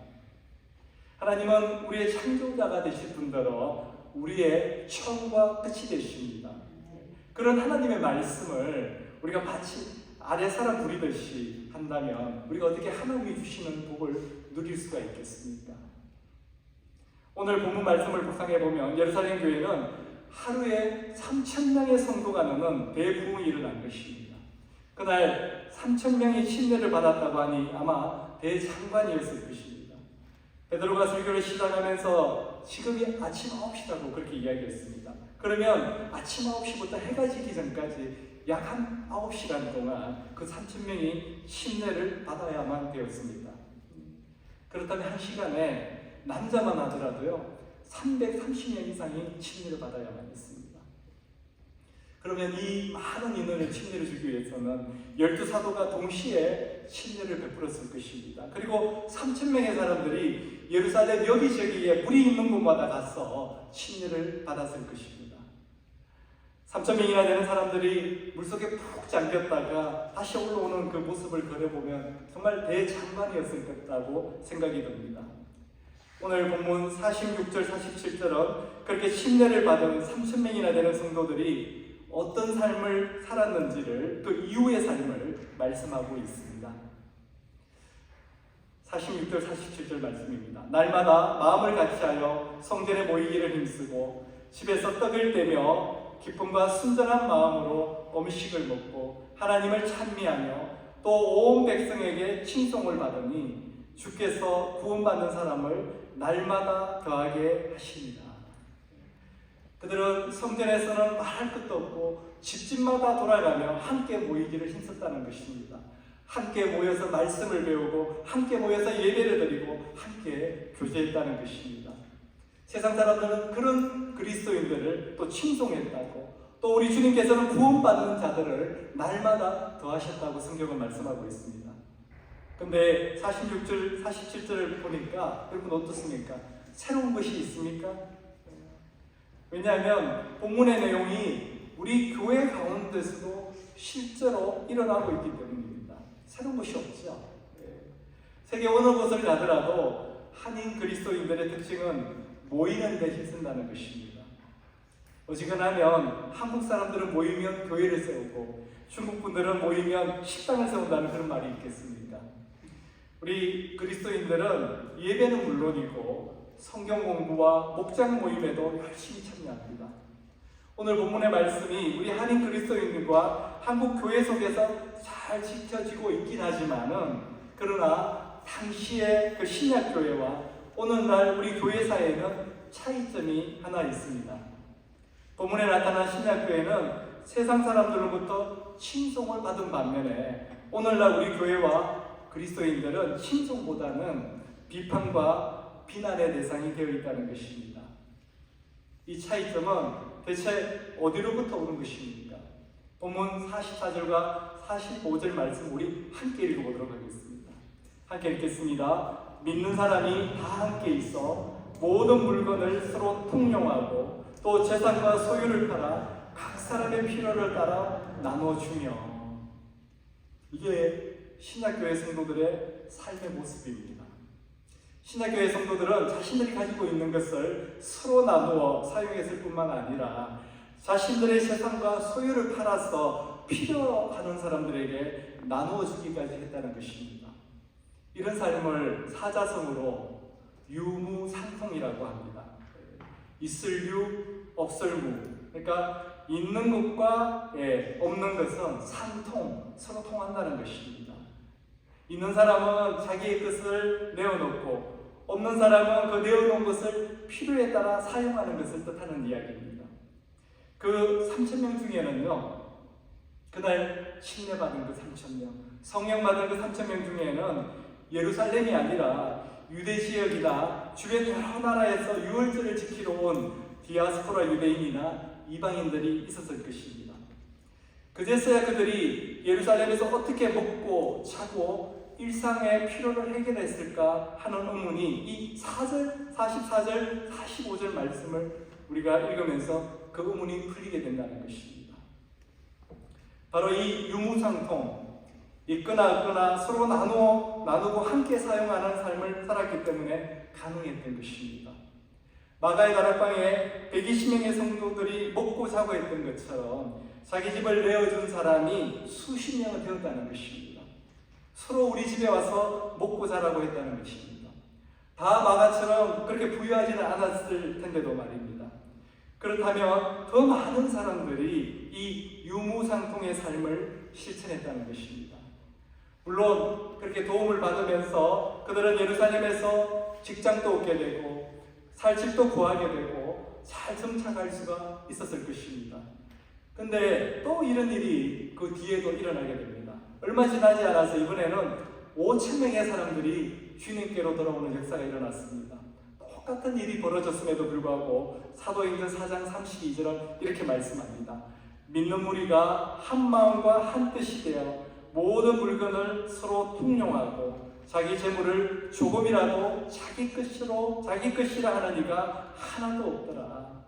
하나님은 우리의 창조자가 되실 분들로 우리의 처음과 끝이 되십니다. 그런 하나님의 말씀을 우리가 마치 아래 사람 부리듯이 한다면 우리가 어떻게 하나님이 주시는 복을 누릴 수가 있겠습니까? 오늘 본문 말씀을 묵상해 보면 예루살렘 교회는 하루에 3,000명의 성도가 넘는 대부흥이 일어난 것입니다. 그날 3,000명이 침례를 받았다고 하니 아마 대장관이었을 것입니다. 베드로가 설교를 시작하면서 지금이 아침 9시라고 그렇게 이야기했습니다. 그러면 아침 9시부터 해가 지기 전까지 약 한 9시간 동안 그 3,000명이 침례를 받아야만 되었습니다. 그렇다면 한 시간에 남자만 하더라도요 330명 이상이 침례를 받아야만 했습니다. 그러면 이 많은 인원의 침례를 주기 위해서는 12사도가 동시에 침례를 베풀었을 것입니다. 그리고 3,000명의 사람들이 예루살렘 여기저기에 물이 있는 곳마다 가서 침례를 받았을 것입니다. 3,000명이나 되는 사람들이 물속에 푹 잠겼다가 다시 올라오는 그 모습을 그려보면 정말 대장관이었을 것이라고 생각이 듭니다. 오늘 본문 46절, 47절은 그렇게 침례를 받은 3,000명이나 되는 성도들이 어떤 삶을 살았는지를, 그 이후의 삶을 말씀하고 있습니다. 46절, 47절 말씀입니다. 날마다 마음을 같이하여 성전에 모이기를 힘쓰고 집에서 떡을 떼며 기쁨과 순전한 마음으로 음식을 먹고 하나님을 찬미하며 또 온 백성에게 칭송을 받으니 주께서 구원받는 사람을 날마다 더하게 하십니다. 그들은 성전에서는 말할 것도 없고 집집마다 돌아가며 함께 모이기를 힘썼다는 것입니다. 함께 모여서 말씀을 배우고 함께 모여서 예배를 드리고 함께 교제했다는 것입니다. 세상 사람들은 그런 그리스도인들을 또 칭송했다고, 또 우리 주님께서는 구원받는 자들을 날마다 더하셨다고 성경은 말씀하고 있습니다. 근데 46절, 47절을 보니까 여러분 어떻습니까? 새로운 것이 있습니까? 왜냐하면 본문의 내용이 우리 교회 가운데서도 실제로 일어나고 있기 때문입니다. 새로운 것이 없죠. 세계 어느 곳을 가더라도 한인 그리스도인들의 특징은 모이는 데 힘쓴다는 것입니다. 어지간하면 한국 사람들은 모이면 교회를 세우고 중국 분들은 모이면 식당을 세운다는 그런 말이 있겠습니까? 우리 그리스도인들은 예배는 물론이고 성경 공부와 목장 모임에도 열심히 참여합니다. 오늘 본문의 말씀이 우리 한인 그리스도인들과 한국 교회 속에서 잘 지켜지고 있긴 하지만은, 그러나 당시의 그 신약 교회와 오늘날 우리 교회 사이에는 차이점이 하나 있습니다. 본문에 나타난 신약 교회는 세상 사람들로부터 칭송을 받은 반면에 오늘날 우리 교회와 그리스도인들은 칭송보다는 비판과 비난의 대상이 되어 있다는 것입니다. 이 차이점은 대체 어디로부터 오는 것입니까? 본문 44절과 45절 말씀 우리 함께 읽어보도록 하겠습니다. 함께 읽겠습니다. 믿는 사람이 다 함께 있어 모든 물건을 서로 통용하고 또 재산과 소유를 따라 각 사람의 필요를 따라 나눠주며, 이게 신약교회 성도들의 삶의 모습입니다. 신약교회 성도들은 자신들이 가지고 있는 것을 서로 나누어 사용했을 뿐만 아니라 자신들의 재산과 소유를 팔아서 필요하는 사람들에게 나누어 주기까지 했다는 것입니다. 이런 삶을 사자성어로 유무상통이라고 합니다. 있을 유, 없을 무. 그러니까 있는 것과 없는 것은 상통, 서로 통한다는 것입니다. 있는 사람은 자기의 것을 내어놓고 없는 사람은 그 내어놓은 것을 필요에 따라 사용하는 것을 뜻하는 이야기입니다. 그 3,000명 중에는요, 그날 침례받은 그 3,000명, 성령 받은 그 3,000명 중에는 예루살렘이 아니라 유대 지역이나 주변 여러 나라에서 유월절을 지키러 온 디아스포라 유대인이나 이방인들이 있었을 것입니다. 그제서야 그들이 예루살렘에서 어떻게 먹고 자고 일상의 필요를 해결했을까 하는 의문이 이 4절, 44절, 45절 말씀을 우리가 읽으면서 그 의문이 풀리게 된다는 것입니다. 바로 이 유무상통, 있거나 없거나 서로 나누고 함께 사용하는 삶을 살았기 때문에 가능했던 것입니다. 마가의 다락방에 120명의 성도들이 먹고 자고 했던 것처럼 자기 집을 내어준 사람이 수십 명은 되었다는 것입니다. 서로 우리 집에 와서 먹고 자라고 했다는 것입니다. 다 마가처럼 그렇게 부유하지는 않았을 텐데도 말입니다. 그렇다면 더 많은 사람들이 이 유무상통의 삶을 실천했다는 것입니다. 물론 그렇게 도움을 받으면서 그들은 예루살렘에서 직장도 얻게 되고 살 집도 구하게 되고 잘 정착할 수가 있었을 것입니다. 근데 또 이런 일이 그 뒤에도 일어나게 됩니다. 얼마 지나지 않아서 이번에는 5,000명의 사람들이 주님께로 돌아오는 역사가 일어났습니다. 똑같은 일이 벌어졌음에도 불구하고 사도행전 4장 32절은 이렇게 말씀합니다. 믿는 무리가 한 마음과 한 뜻이 되어 모든 물건을 서로 통용하고 자기 재물을 조금이라도 자기 것이라 하는 이가 하나도 없더라.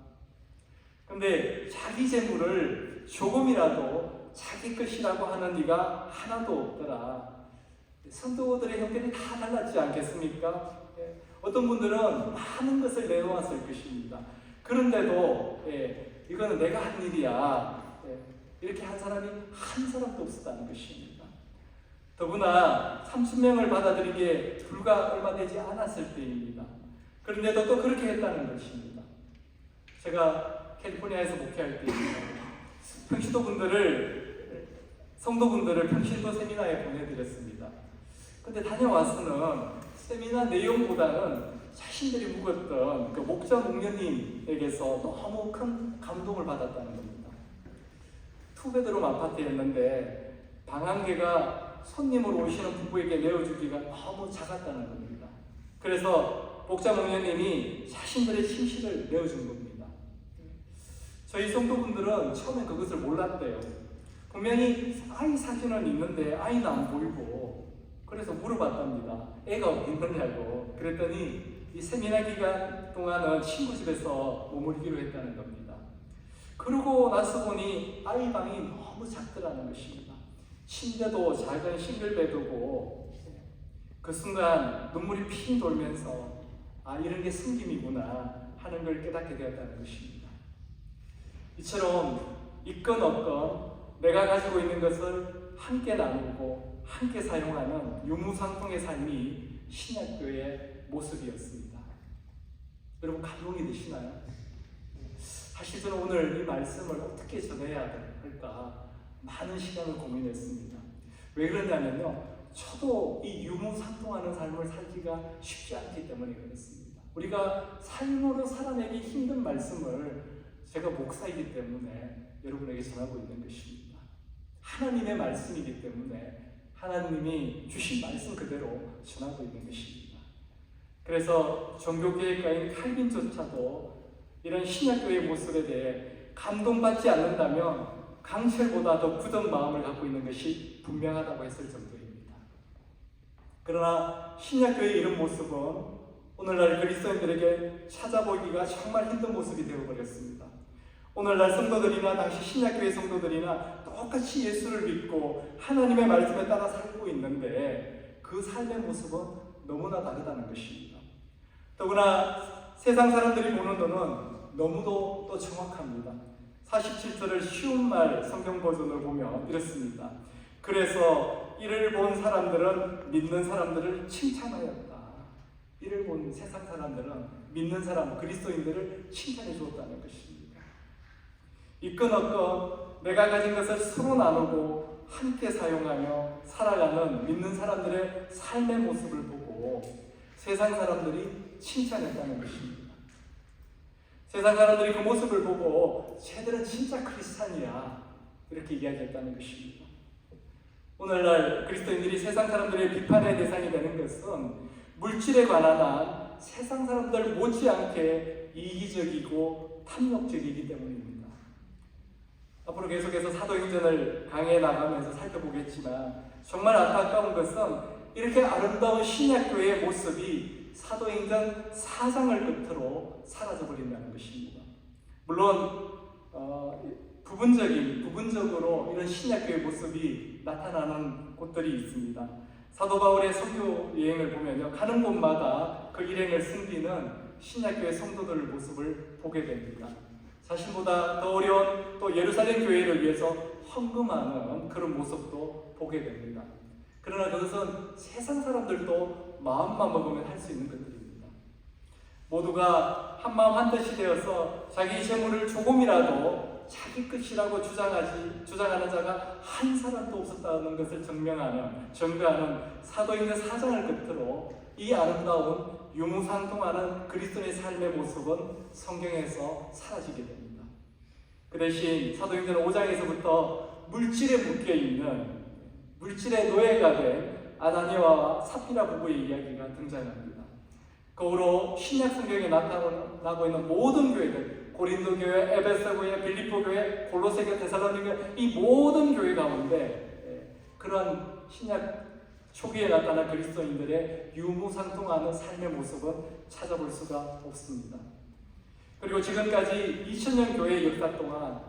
근데 자기 재물을 조금이라도 자기 것이라고 하는 이가 하나도 없더라. 성도들의 형편이 다 달랐지 않겠습니까? 어떤 분들은 많은 것을 내놓았을 것입니다. 그런데도 이거는 내가 한 일이야. 이렇게 한 사람이 한 사람도 없었다는 것입니다. 더구나 30명을 받아들이기에 불과 얼마 되지 않았을 때입니다. 그런데도 또 그렇게 했다는 것입니다. 제가 캘리포니아에서 목회할 때입니다. 성도분들을 평신도 세미나에 보내드렸습니다. 근데 다녀와서는 세미나 내용보다는 자신들이 묵었던 그 목자 목녀님에게서 너무 큰 감동을 받았다는 겁니다. 투베드룸 아파트였는데 방 한 개가 손님으로 오시는 부부에게 내어주기가 너무 작았다는 겁니다. 그래서 목자 목녀님이 자신들의 침실을 내어준 겁니다. 저희 성도분들은 처음에 그것을 몰랐대요. 분명히 아이 사진은 있는데 아이는 안 보이고, 그래서 물어봤답니다. 애가 어디 있느냐고. 그랬더니 이 세미나 기간 동안은 친구 집에서 머물기로 했다는 겁니다. 그러고 나서 보니 아이 방이 너무 작더라는 것입니다. 침대도 작은 싱글베드고, 그 순간 눈물이 핑 돌면서 아, 이런 게 숨김이구나 하는 걸 깨닫게 되었다는 것입니다. 이처럼 있건 없건 내가 가지고 있는 것을 함께 나누고 함께 사용하는 유무상통의 삶이 신약교회의 모습이었습니다. 여러분 감동이 되시나요? 사실 저는 오늘 이 말씀을 어떻게 전해야 할까 많은 시간을 고민했습니다. 왜 그러냐면요, 저도 이 유무상통하는 삶을 살기가 쉽지 않기 때문에 그렇습니다. 우리가 삶으로 살아내기 힘든 말씀을 제가 목사이기 때문에 여러분에게 전하고 있는 것입니다. 하나님의 말씀이기 때문에 하나님이 주신 말씀 그대로 전하고 있는 것입니다. 그래서 종교개혁가인 칼빈조차도 이런 신약교회의 모습에 대해 감동받지 않는다면 강철보다 더 굳은 마음을 갖고 있는 것이 분명하다고 했을 정도입니다. 그러나 신약교회의 이런 모습은 오늘날 그리스도인들에게 찾아보기가 정말 힘든 모습이 되어버렸습니다. 오늘날 성도들이나 당시 신약교회 성도들이나 똑같이 예수를 믿고 하나님의 말씀에 따라 살고 있는데 그 삶의 모습은 너무나 다르다는 것입니다. 더구나 세상 사람들이 보는 눈은 너무도 또 정확합니다. 47절을 쉬운 말 성경 버전을 보면 이렇습니다. 그래서 이를 본 사람들은 믿는 사람들을 칭찬하였다. 이를 본 세상 사람들은 믿는 사람, 그리스도인들을 칭찬해 주었다는 것입니다. 이끈어끈 내가 가진 것을 서로 나누고 함께 사용하며 살아가는 믿는 사람들의 삶의 모습을 보고 세상 사람들이 칭찬했다는 것입니다. 세상 사람들이 그 모습을 보고 쟤들은 진짜 크리스찬이야 이렇게 이야기했다는 것입니다. 오늘날 그리스도인들이 세상 사람들의 비판의 대상이 되는 것은 물질에 관한 한 세상 사람들 못지않게 이기적이고 탐욕적이기 때문입니다. 앞으로 계속해서 사도행전을 강해해 나가면서 살펴보겠지만 정말 안타까운 것은 이렇게 아름다운 신약교회의 모습이 사도행전 4장을 끝으로 사라져버린다는 것입니다. 물론 부분적으로 이런 신약교회의 모습이 나타나는 곳들이 있습니다. 사도 바울의 선교 여행을 보면요, 가는 곳마다 그 일행을 섬기는 신약교회 성도들 모습을 보게 됩니다. 자신보다 더 어려운 또 예루살렘 교회를 위해서 헌금하는 그런 모습도 보게 됩니다. 그러나 그것은 세상 사람들도 마음만 먹으면 할 수 있는 것들입니다. 모두가 한마음 한뜻이 되어서 자기 재물을 조금이라도 자기 것이라고 주장하는 자가 한 사람도 없었다는 것을 증거하는 사도행전 4장을 끝으로 이 아름다운 유무상통하는 그리스도의 삶의 모습은 성경에서 사라지게 됩니다. 그 대신 사도행전 5장에서부터 물질에 묶여있는 물질의 노예가 된 아나니아와 삽비라 부부의 이야기가 등장합니다. 그 후로 신약 성경에 나타나고 있는 모든 교회들, 고린도 교회, 에베소 교회, 빌립보 교회, 골로새 교회, 데살로니가 교회, 이 모든 교회 가운데 그런 신약 초기에 나타난 그리스도인들의 유무상통하는 삶의 모습은 찾아볼 수가 없습니다. 그리고 지금까지 2000년 교회의 역사 동안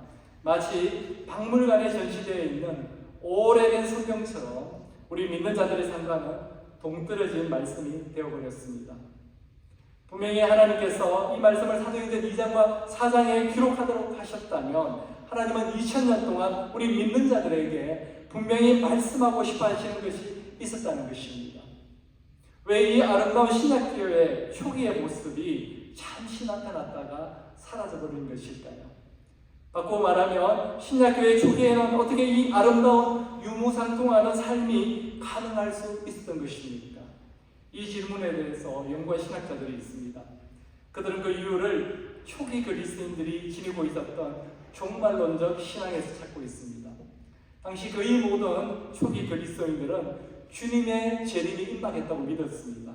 마치 박물관에 전시되어 있는 오래된 성경처럼 우리 믿는 자들의 삶과는 동떨어진 말씀이 되어버렸습니다. 분명히 하나님께서 이 말씀을 사도행전 2장과 4장에 기록하도록 하셨다면 하나님은 2000년 동안 우리 믿는 자들에게 분명히 말씀하고 싶어 하시는 것이 있었다는 것입니다. 왜 이 아름다운 신약교회의 초기의 모습이 잠시 나타났다가 사라져버린 것일까요? 바꾸어 말하면 신약교회 초기에는 어떻게 이 아름다운 유무상통하는 삶이 가능할 수 있었던 것입니까? 이 질문에 대해서 연구한 신학자들이 있습니다. 그들은 그 이유를 초기 그리스도인들이 지니고 있었던 종말론적 신앙에서 찾고 있습니다. 당시 거의 모든 초기 그리스도인들은 주님의 재림이 임박했다고 믿었습니다.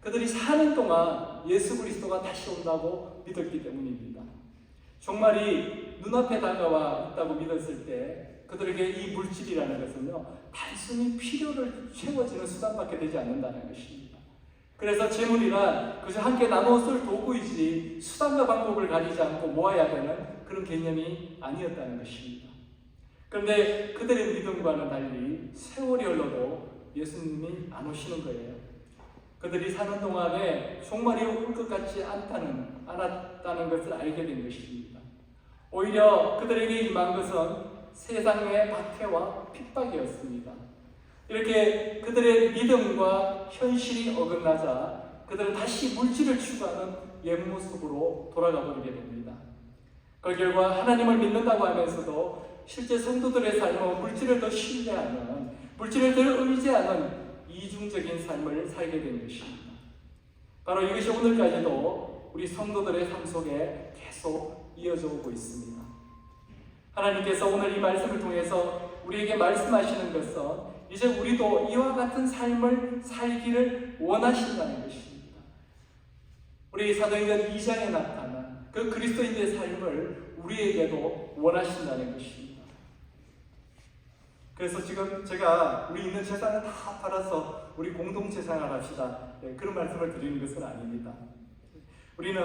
그들이 사는 동안 예수 그리스도가 다시 온다고 믿었기 때문입니다. 종말이 눈앞에 다가와 있다고 믿었을 때 그들에게 이 물질이라는 것은요, 단순히 필요를 채워지는 수단밖에 되지 않는다는 것입니다. 그래서 재물이란 그저 함께 나누어 쓸 도구이지 수단과 방법을 가리지 않고 모아야 되는 그런 개념이 아니었다는 것입니다. 그런데 그들의 믿음과는 달리 세월이 흘러도 예수님이 안 오시는 거예요. 그들이 사는 동안에 종말이 올 것 같지 않았다는 것을 알게 된 것입니다. 오히려 그들에게 임한 것은 세상의 박해와 핍박이었습니다. 이렇게 그들의 믿음과 현실이 어긋나자 그들은 다시 물질을 추구하는 옛 모습으로 돌아가 버리게 됩니다. 그 결과 하나님을 믿는다고 하면서도 실제 성도들의 삶은 물질을 더 신뢰하는, 물질을 더 의지하는 이중적인 삶을 살게 된 것입니다. 바로 이것이 오늘까지도 우리 성도들의 삶 속에 계속 이어져 오고 있습니다. 하나님께서 오늘 이 말씀을 통해서 우리에게 말씀하시는 것은 이제 우리도 이와 같은 삶을 살기를 원하신다는 것입니다. 우리 사도행전 2장에 나타난 그 그리스도인의 삶을 우리에게도 원하신다는 것입니다. 그래서 지금 제가 우리 있는 재산을 다 팔아서 우리 공동체생활 합시다, 그런 말씀을 드리는 것은 아닙니다. 우리는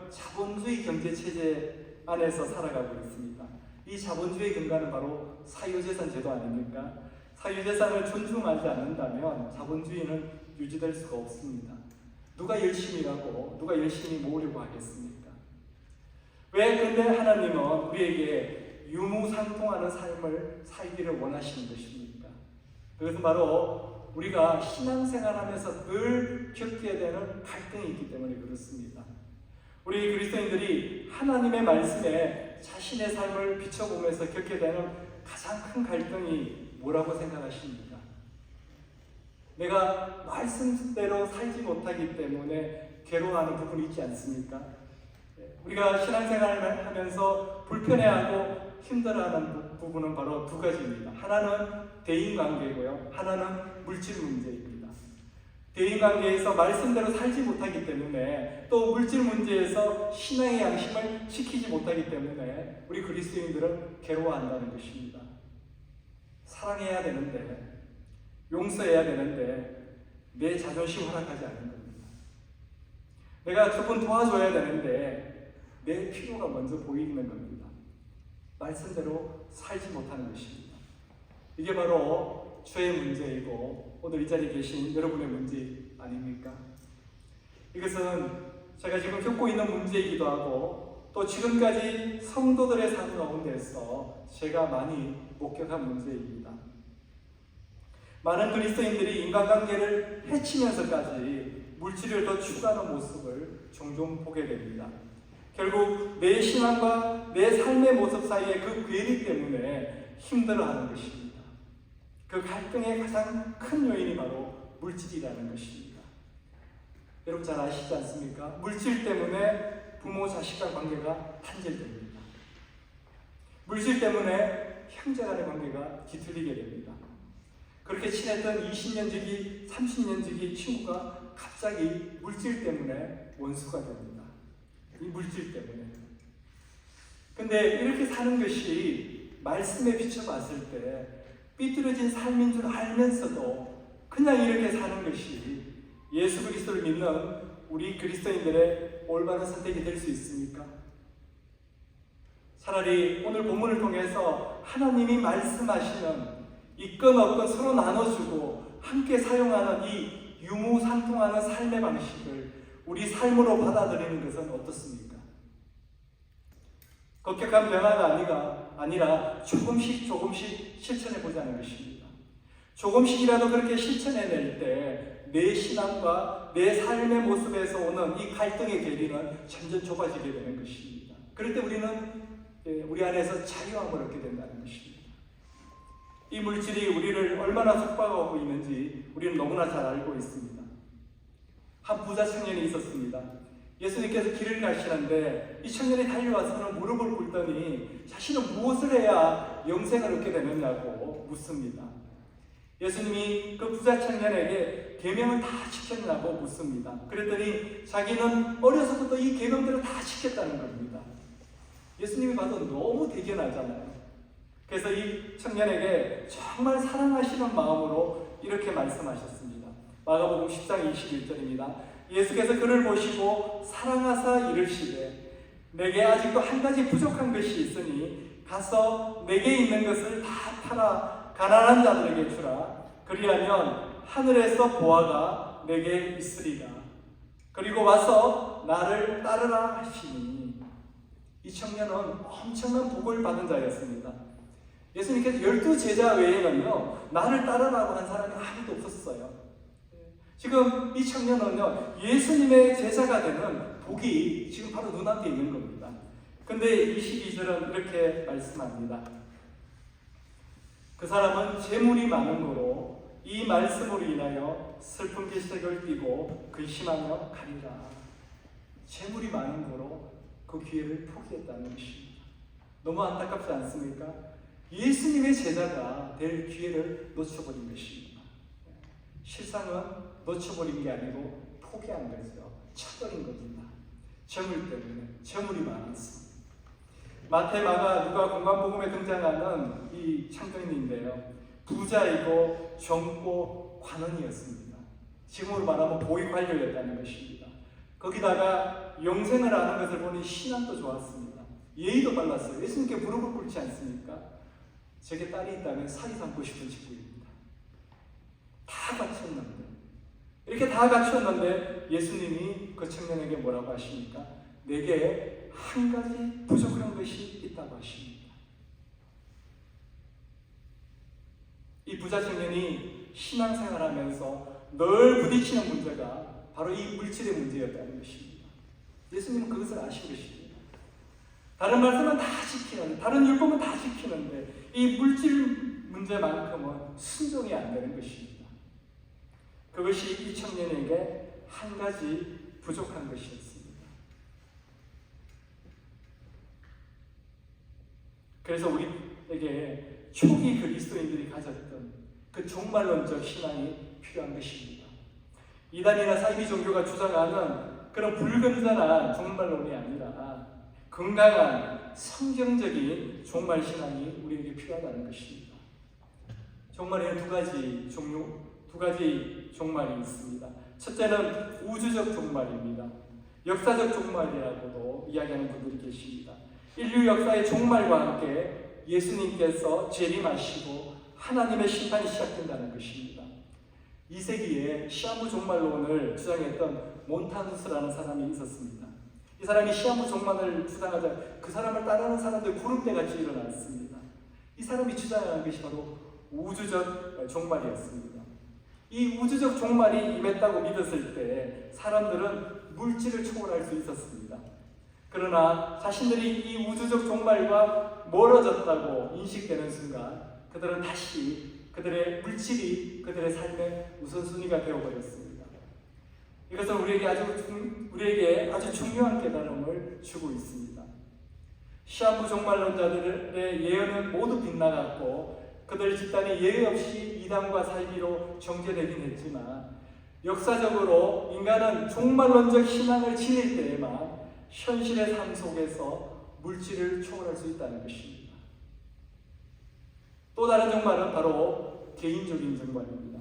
자본주의 경제체제 안에서 살아가고 있습니다. 이 자본주의 근간은 바로 사유재산 제도 아닙니까? 사유재산을 존중하지 않는다면 자본주의는 유지될 수가 없습니다. 누가 열심히 일하고 누가 열심히 모으려고 하겠습니까? 왜 근데 하나님은 우리에게 유무상통하는 삶을 살기를 원하시는 것입니까? 그것은 바로 우리가 신앙생활하면서 늘 겪게 되는 갈등이 있기 때문에 그렇습니다. 우리 그리스도인들이 하나님의 말씀에 자신의 삶을 비춰보면서 겪게 되는 가장 큰 갈등이 뭐라고 생각하십니까? 내가 말씀대로 살지 못하기 때문에 괴로워하는 부분이 있지 않습니까? 우리가 신앙생활을 하면서 불편해하고 힘들어하는 부분은 바로 두 가지입니다. 하나는 대인관계고요. 하나는 물질 문제입니다. 대인관계에서 말씀대로 살지 못하기 때문에 또 물질 문제에서 신앙의 양심을 지키지 못하기 때문에 우리 그리스도인들은 괴로워한다는 것입니다. 사랑해야 되는데, 용서해야 되는데 내 자존심 허락하지 않는 겁니다. 내가 조금 도와줘야 되는데 내 필요가 먼저 보이는 겁니다. 말씀대로 살지 못하는 것입니다. 이게 바로 죄의 문제이고 오늘 이 자리에 계신 여러분의 문제 아닙니까? 이것은 제가 지금 겪고 있는 문제이기도 하고 또 지금까지 성도들의 삶 가운데서 제가 많이 목격한 문제입니다. 많은 그리스도인들이 인간관계를 해치면서까지 물질을 더 추구하는 모습을 종종 보게 됩니다. 결국 내 신앙과 내 삶의 모습 사이의 그 괴리 때문에 힘들어하는 것입니다. 그 갈등의 가장 큰 요인이 바로 물질이라는 것입니다. 여러분 잘 아시지 않습니까? 물질 때문에 부모 자식 간 관계가 단절됩니다. 물질 때문에 형제 간의 관계가 뒤틀리게 됩니다. 그렇게 친했던 20년 지기, 30년 지기 친구가 갑자기 물질 때문에 원수가 됩니다. 이 물질 때문에. 근데 이렇게 사는 것이 말씀에 비춰봤을 때 삐뚤어진 삶인 줄 알면서도 그냥 이렇게 사는 것이 예수 그리스도를 믿는 우리 그리스도인들의 올바른 선택이 될 수 있습니까? 차라리 오늘 본문을 통해서 하나님이 말씀하시는 있건 없건 서로 나눠주고 함께 사용하는 이 유무상통하는 삶의 방식을 우리 삶으로 받아들이는 것은 어떻습니까? 급격한 변화가 아니라 조금씩 실천해 보자는 것입니다. 조금씩이라도 그렇게 실천해낼 때 내 신앙과 내 삶의 모습에서 오는 이 갈등의 괴리는 점점 좁아지게 되는 것입니다. 그럴 때 우리는 우리 안에서 자유함을 얻게 된다는 것입니다. 이 물질이 우리를 얼마나 속박하고 있는지 우리는 너무나 잘 알고 있습니다. 한 부자 청년이 있었습니다. 예수님께서 길을 가시는데 이 청년이 달려와서는 무릎을 꿇더니 자신은 무엇을 해야 영생을 얻게 되느냐고 묻습니다. 예수님이 그 부자 청년에게 계명을 다 지켰냐고 묻습니다. 그랬더니 자기는 어려서부터 이 계명들을 다 지켰다는 겁니다. 예수님이 봐도 너무 대견하잖아요. 그래서 이 청년에게 정말 사랑하시는 마음으로 이렇게 말씀하셨습니다. 마가복음 10장 21절입니다. 예수께서 그를 보시고 사랑하사 이르시되 내게 아직도 한 가지 부족한 것이 있으니 가서 내게 있는 것을 다 팔아 가난한 자들에게 주라. 그리하면 하늘에서 보화가 내게 있으리라. 그리고 와서 나를 따르라 하시니 이 청년은 엄청난 복을 받은 자였습니다. 예수님께서 12제자 외에는요 나를 따르라고 한 사람이 아무도 없었어요. 지금 이 청년은요 예수님의 제자가 되는 복이 지금 바로 눈앞에 있는 겁니다. 근데 22절은 이렇게 말씀합니다. 그 사람은 재물이 많은 거로 이 말씀으로 인하여 슬픈 기색을 띠고 근심하며 가리라. 재물이 많은 거로 그 기회를 포기했다는 것입니다. 너무 안타깝지 않습니까? 예수님의 제자가 될 기회를 놓쳐버린 것입니다. 실상은 놓쳐버린 게 아니고 포기한 거죠. 쳐버린 겁니다. 재물 때문에, 재물이 많았어. 마태, 마가, 누가 공관복음에 등장하는 이 청년인데요. 부자이고 젊고 관원이었습니다. 지금으로 말하면 고위 관료였다는 것입니다. 거기다가 영생을 아는 것을 보니 신앙도 좋았습니다. 예의도 발랐어요. 예수님께 무릎을 꿇지 않습니까? 제게 딸이 있다면 살이 삼고 싶은 친구입니다. 다 갖췄는데, 이렇게 다 갖췄는데 예수님이 그 청년에게 뭐라고 하십니까? 내게 한 가지 부족한 것이 있다고 하십니다. 이 부자 청년이 신앙생활하면서 늘 부딪히는 문제가 바로 이 물질의 문제였다는 것입니다. 예수님은 그것을 아시고 계십니다. 다른 말씀은 다 지키는데, 다른 율법은 다 지키는데 이 물질 문제만큼은 순종이 안 되는 것입니다. 그것이 이 청년에게 한 가지 부족한 것이었습니다. 그래서 우리에게 초기 그리스도인들이 가졌던 그 종말론적 신앙이 필요한 것입니다. 이단이나 사이비 종교가 주장하는 그런 불건전한 종말론이 아니라 건강한 성경적인 종말 신앙이 우리에게 필요하다는 것입니다. 종말에는 두 가지 종말이 있습니다. 첫째는 우주적 종말입니다. 역사적 종말이라고도 이야기하는 분들이 계십니다. 인류 역사의 종말과 함께 예수님께서 재림하시고 하나님의 심판이 시작된다는 것입니다. 2세기에 시한부 종말론을 주장했던 몬타누스라는 사람이 있었습니다. 이 사람이 시한부 종말을 주장하자 그 사람을 따르는 사람들 구름대같이 일어났습니다. 이 사람이 주장하는 것이 바로 우주적 종말이었습니다. 이 우주적 종말이 임했다고 믿었을 때 사람들은 물질을 초월할 수 있었습니다. 그러나 자신들이 이 우주적 종말과 멀어졌다고 인식되는 순간 그들은 다시 그들의 물질이 그들의 삶의 우선순위가 되어버렸습니다. 이것은 우리에게 아주 중요한 깨달음을 주고 있습니다. 시한부 종말론자들의 예언은 모두 빗나갔고 그들 집단이 예의 없이 이단과 살기로 정죄되긴 했지만 역사적으로 인간은 종말론적 신앙을 지닐 때에만 현실의 삶 속에서 물질을 초월할 수 있다는 것입니다. 또 다른 종말은 바로 개인적인 종말입니다.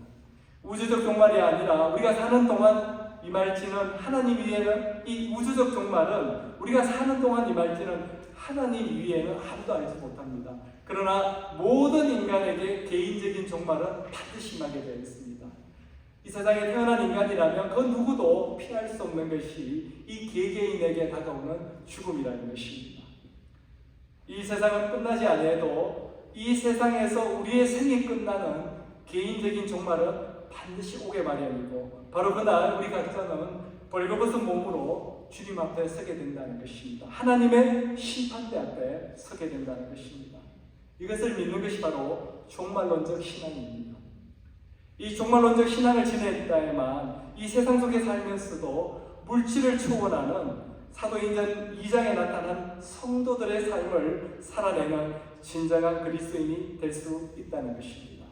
우주적 종말이 아니라 우리가 사는 동안 임할지는 하나님 위에는, 이 우주적 종말은 우리가 사는 동안 임할지는 하나님 위에는 아무도 알지 못합니다. 그러나 모든 인간에게 개인적인 종말은 반드시 임하게 되어 있습니다. 이 세상에 태어난 인간이라면 그 누구도 피할 수 없는 것이 이 개개인에게 다가오는 죽음이라는 것입니다. 이 세상은 끝나지 않아도 이 세상에서 우리의 생이 끝나는 개인적인 종말은 반드시 오게 마련이고 바로 그날 우리 각자는 벌거벗은 몸으로 주님 앞에 서게 된다는 것입니다. 하나님의 심판대 앞에 서게 된다는 것입니다. 이것을 믿는 것이 바로 종말론적 신앙입니다. 이 종말론적 신앙을 지냈다에만 이 세상 속에 살면서도 물질을 초월하는 사도행전 2장에 나타난 성도들의 삶을 살아내는 진정한 그리스도인이 될 수 있다는 것입니다.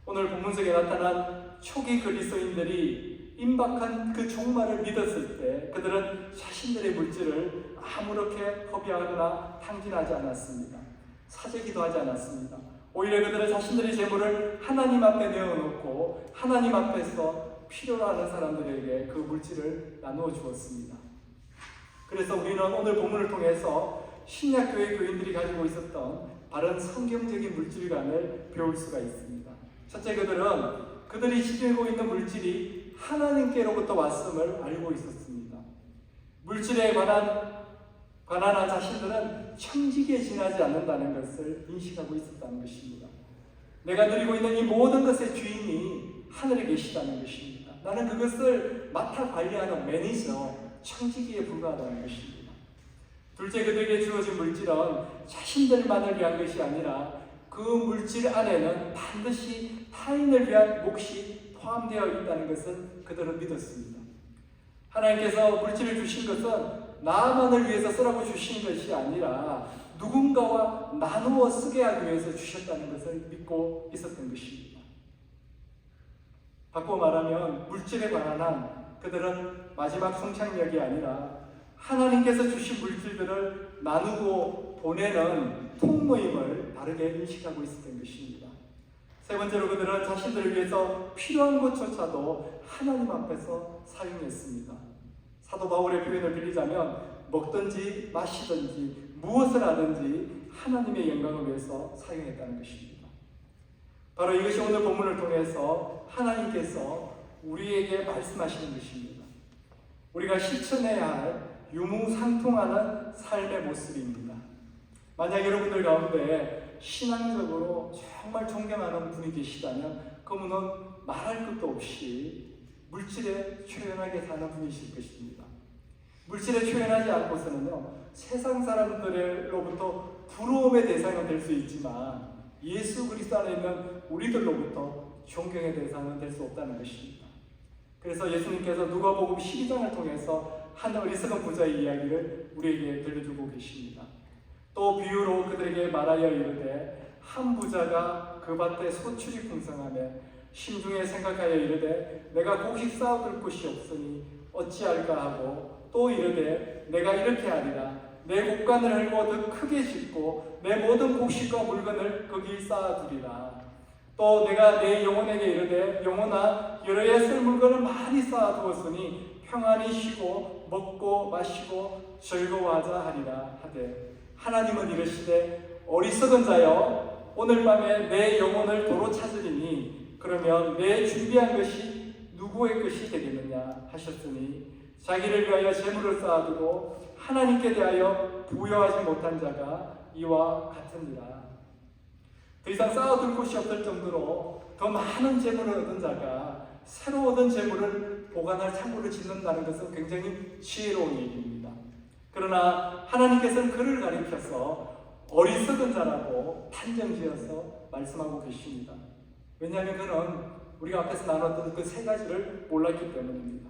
오늘 본문 속에 나타난 초기 그리스도인들이 임박한 그 종말을 믿었을 때 그들은 자신들의 물질을 아무렇게 허비하거나 탕진하지 않았습니다. 사재기도 하지 않았습니다. 오히려 그들은 자신들의 재물을 하나님 앞에 내어놓고 하나님 앞에서 필요로 하는 사람들에게 그 물질을 나누어 주었습니다. 그래서 우리는 오늘 본문을 통해서 신약교회 교인들이 가지고 있었던 바른 성경적인 물질관을 배울 수가 있습니다. 첫째, 그들이 지니고 있는 물질이 하나님께로부터 왔음을 알고 있었습니다. 물질에 관한 자신들은 청지기에 지나지 않는다는 것을 인식하고 있었다는 것입니다. 내가 누리고 있는 이 모든 것의 주인이 하늘에 계시다는 것입니다. 나는 그것을 맡아 관리하는 매니저, 청지기에 불과하다는 것입니다. 둘째, 그들에게 주어진 물질은 자신들만을 위한 것이 아니라 그 물질 안에는 반드시 타인을 위한 몫이 포함되어 있다는 것을 그들은 믿었습니다. 하나님께서 물질을 주신 것은 나만을 위해서 쓰라고 주신 것이 아니라 누군가와 나누어 쓰게 하기 위해서 주셨다는 것을 믿고 있었던 것입니다. 바꿔 말하면 물질에 관한 그들은 마지막 송창력이 아니라 하나님께서 주신 물질들을 나누고 보내는 통로임을 바르게 인식하고 있었던 것입니다. 세 번째로 그들은 자신들을 위해서 필요한 것조차도 하나님 앞에서 사용했습니다. 사도 바울의 표현을 빌리자면 먹든지 마시든지 무엇을 하든지 하나님의 영광을 위해서 사용했다는 것입니다. 바로 이것이 오늘 본문을 통해서 하나님께서 우리에게 말씀하시는 것입니다. 우리가 실천해야 할 유무상통하는 삶의 모습입니다. 만약 여러분들 가운데 신앙적으로 정말 존경하는 분이 계시다면 그분은 말할 것도 없이 물질에 초연하게 사는 분이실 것입니다. 물질에 초연하지 않고서는요, 세상 사람들로부터 부러움의 대상은 될 수 있지만 예수 그리스도 안에 있는 우리들로부터 존경의 대상은 될 수 없다는 것입니다. 그래서 예수님께서 누가복음 12장을 통해서 한 어리석은 부자의 이야기를 우리에게 들려주고 계십니다. 또 비유로 그들에게 말하여 이르되 한 부자가 그 밭에 소출이 풍성하며 심중에 생각하여 이르되 내가 곡식 쌓아둘 곳이 없으니 어찌할까 하고 또 이르되 내가 이렇게 하리라 내 곡간을 헐고 더 크게 짓고 내 모든 곡식과 물건을 거기 쌓아두리라. 또 내가 내 영혼에게 이르되 영혼아 여러의 쓸 물건을 많이 쌓아두었으니 평안히 쉬고 먹고 마시고 즐거워하자 하리라 하되 하나님은 이르시되 어리석은 자여 오늘 밤에 내 영혼을 도로 찾으리니 그러면 내 준비한 것이 누구의 것이 되겠느냐 하셨으니 자기를 위하여 재물을 쌓아두고 하나님께 대하여 부여하지 못한 자가 이와 같으니라. 더 이상 쌓아둘 곳이 없을 정도로 더 많은 재물을 얻은 자가 새로 얻은 재물을 보관할 창고를 짓는다는 것은 굉장히 지혜로운 일입니다. 그러나 하나님께서는 그를 가리켜서 어리석은 자라고 판정지어서 말씀하고 계십니다. 왜냐하면 그는 우리가 앞에서 나눴던 그 세 가지를 몰랐기 때문입니다.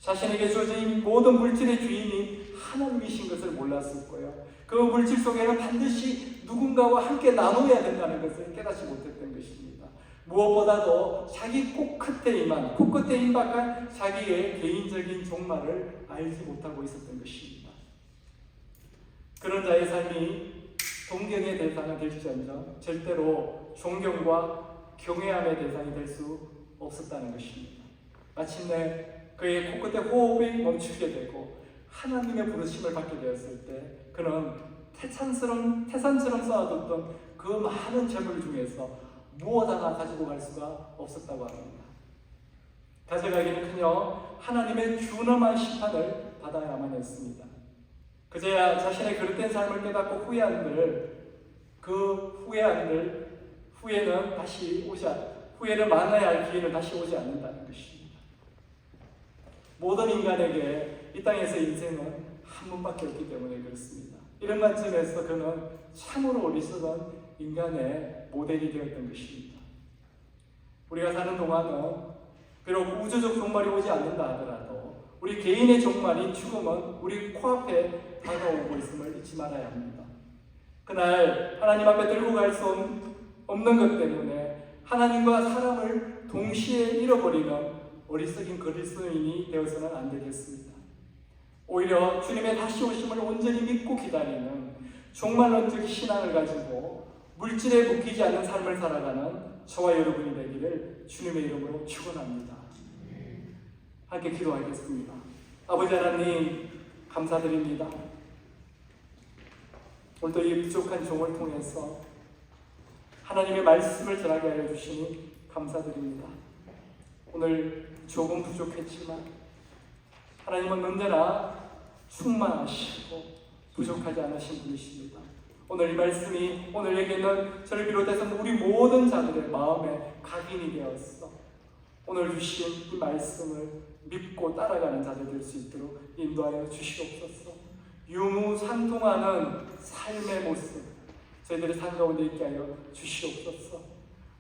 자신에게 주어진 모든 물질의 주인이 하나님이신 것을 몰랐을 거예요. 그 물질 속에는 반드시 누군가와 함께 나눠야 된다는 것을 깨닫지 못했던 것입니다. 무엇보다도 자기 코끝에 임박한 자기의 개인적인 종말을 알지 못하고 있었던 것입니다. 그런 자의 삶이 동경의 대상이 될지언정 절대로 존경과 경외함의 대상이 될 수 없었다는 것입니다. 마침내 그의 코끝에 호흡이 멈추게 되고 하나님의 부르심을 받게 되었을 때 그는 태산처럼 쌓아뒀던 그 많은 재물 중에서 무엇 하나 가지고 갈 수가 없었다고 합니다. 가져가기는커녕 하나님의 준엄한 심판을 받아야만 했습니다. 그제야 자신의 그릇된 삶을 깨닫고 후회는 만나야 할 기회는 다시 오지 않는다는 것입니다. 모든 인간에게 이 땅에서 인생은 한 번밖에 없기 때문에 그렇습니다. 이런 관점에서 그는 참으로 어리석은 인간의 모델이 되었던 것입니다. 우리가 사는 동안은 비록 우주적 종말이 오지 않는다 하더라도 우리 개인의 종말인 죽음은 우리 코앞에 다가오고 있음을 잊지 말아야 합니다. 그날 하나님 앞에 들고 갈 수 없는 것 때문에 하나님과 사람을 동시에 잃어버리는 어리석인 그리스도인이 되어서는 안 되겠습니다. 오히려 주님의 다시 오심을 온전히 믿고 기다리는 종말론적 신앙을 가지고 물질에 묶이지 않는 삶을 살아가는 저와 여러분이 되기를 주님의 이름으로 축원합니다. 함께 기도하겠습니다. 아버지 하나님 감사드립니다. 오늘도 이 부족한 종을 통해서 하나님의 말씀을 전하게 하여 주시니 감사드립니다. 오늘 조금 부족했지만 하나님은 언제나 충만하시고 부족하지 않으신 분이십니다. 오늘 이 말씀이 오늘에게는 저를 비롯해서 우리 모든 자들의 마음에 각인이 되었어. 오늘 주신 이 말씀을 믿고 따라가는 자들 될 수 있도록 인도하여 주시옵소서. 유무상통하는 삶의 모습 저희들의 삶 가운데 있게 하여 주시옵소서.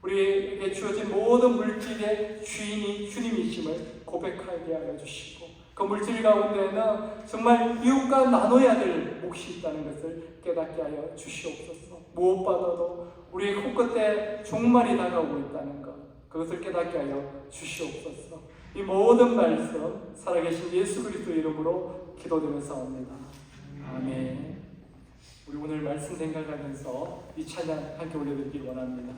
우리에게 주어진 모든 물질의 주인이 주님이심을 고백하게 하여 주시고 그 물질 가운데는 정말 이웃과 나눠야 될 몫이 있다는 것을 깨닫게 하여 주시옵소서. 무엇보다도 우리의 코끝에 종말이 다가오고 있다는 것 그것을 깨닫게 하여 주시옵소서. 이 모든 말씀 살아계신 예수 그리스도 이름으로 기도드렸사옵니다. 아멘. 우리 오늘 말씀 생각하면서 이 찬양 함께 올려드리기 원합니다.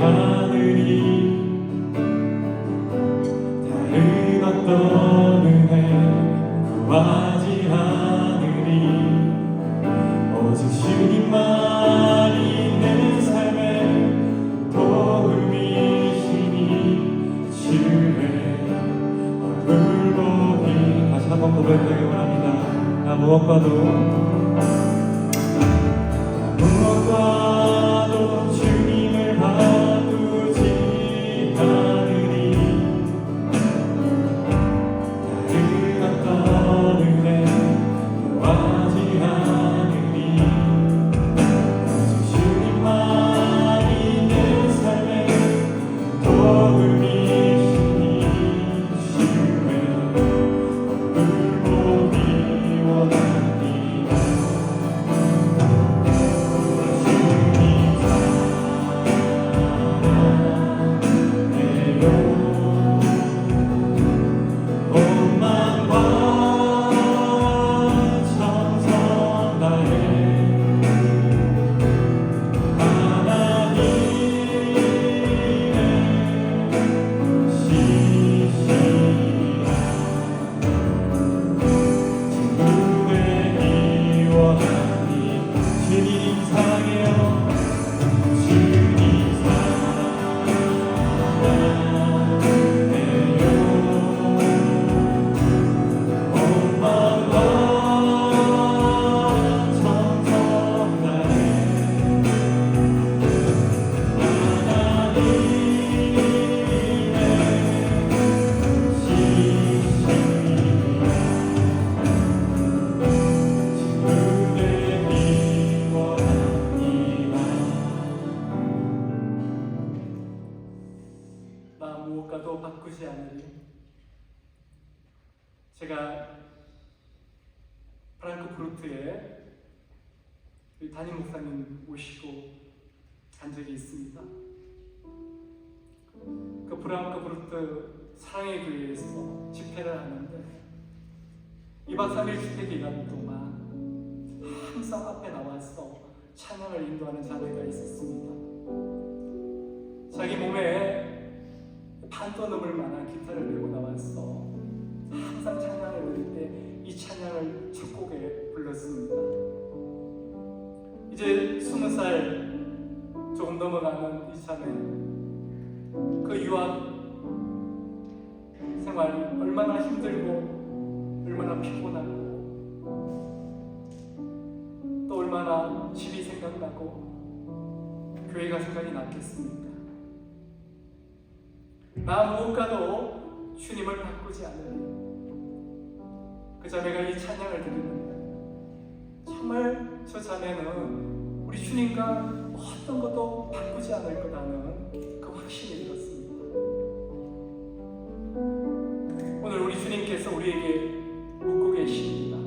하느니 다른 어떤 은혜 구하지 않으리 오직 주님만 있는 삶의 도움이시니 주의 얼굴 보니 다시 한번 고백하기 원합니다. 나 무엇과도 주님을 바꾸지 않으리 다른 어떤 은혜 구하지 않으리 오직 주님만 있는 삶의 도움이시니 주의 얼굴 보기 원합니다. 나 무엇과도 바꾸지 않으리. 제가 프랑크푸르트에 우리 담임 목사님 모시고 간 적이 있습니다. 그 프랑크푸르트 사랑의 교회에서 집회를 하는데 2박 3일 집회 기간 동안 항상 앞에 나와서 찬양을 인도하는 자매가 있었습니다. 자기 몸에 반도 넘을 만한 기타를 메고 나와서 항상 찬양을 부를 때 이 찬양을 첫 곡에 불렀습니다. 이제 20살 조금 넘어가는 이 자매, 그 유학 생활이 얼마나 힘들고 얼마나 피곤하고 또 얼마나 집이 생각나고 교회가 생각이 났겠습니까? 나 무엇과도 주님을 바꾸지 않으리. 그 자매가 이 찬양을 드리는데 정말 저 자매는 우리 주님과 어떤 것도 바꾸지 않을 거라는 그 확신이 들었습니다. 오늘 우리 주님께서 우리에게 묻고 계십니다.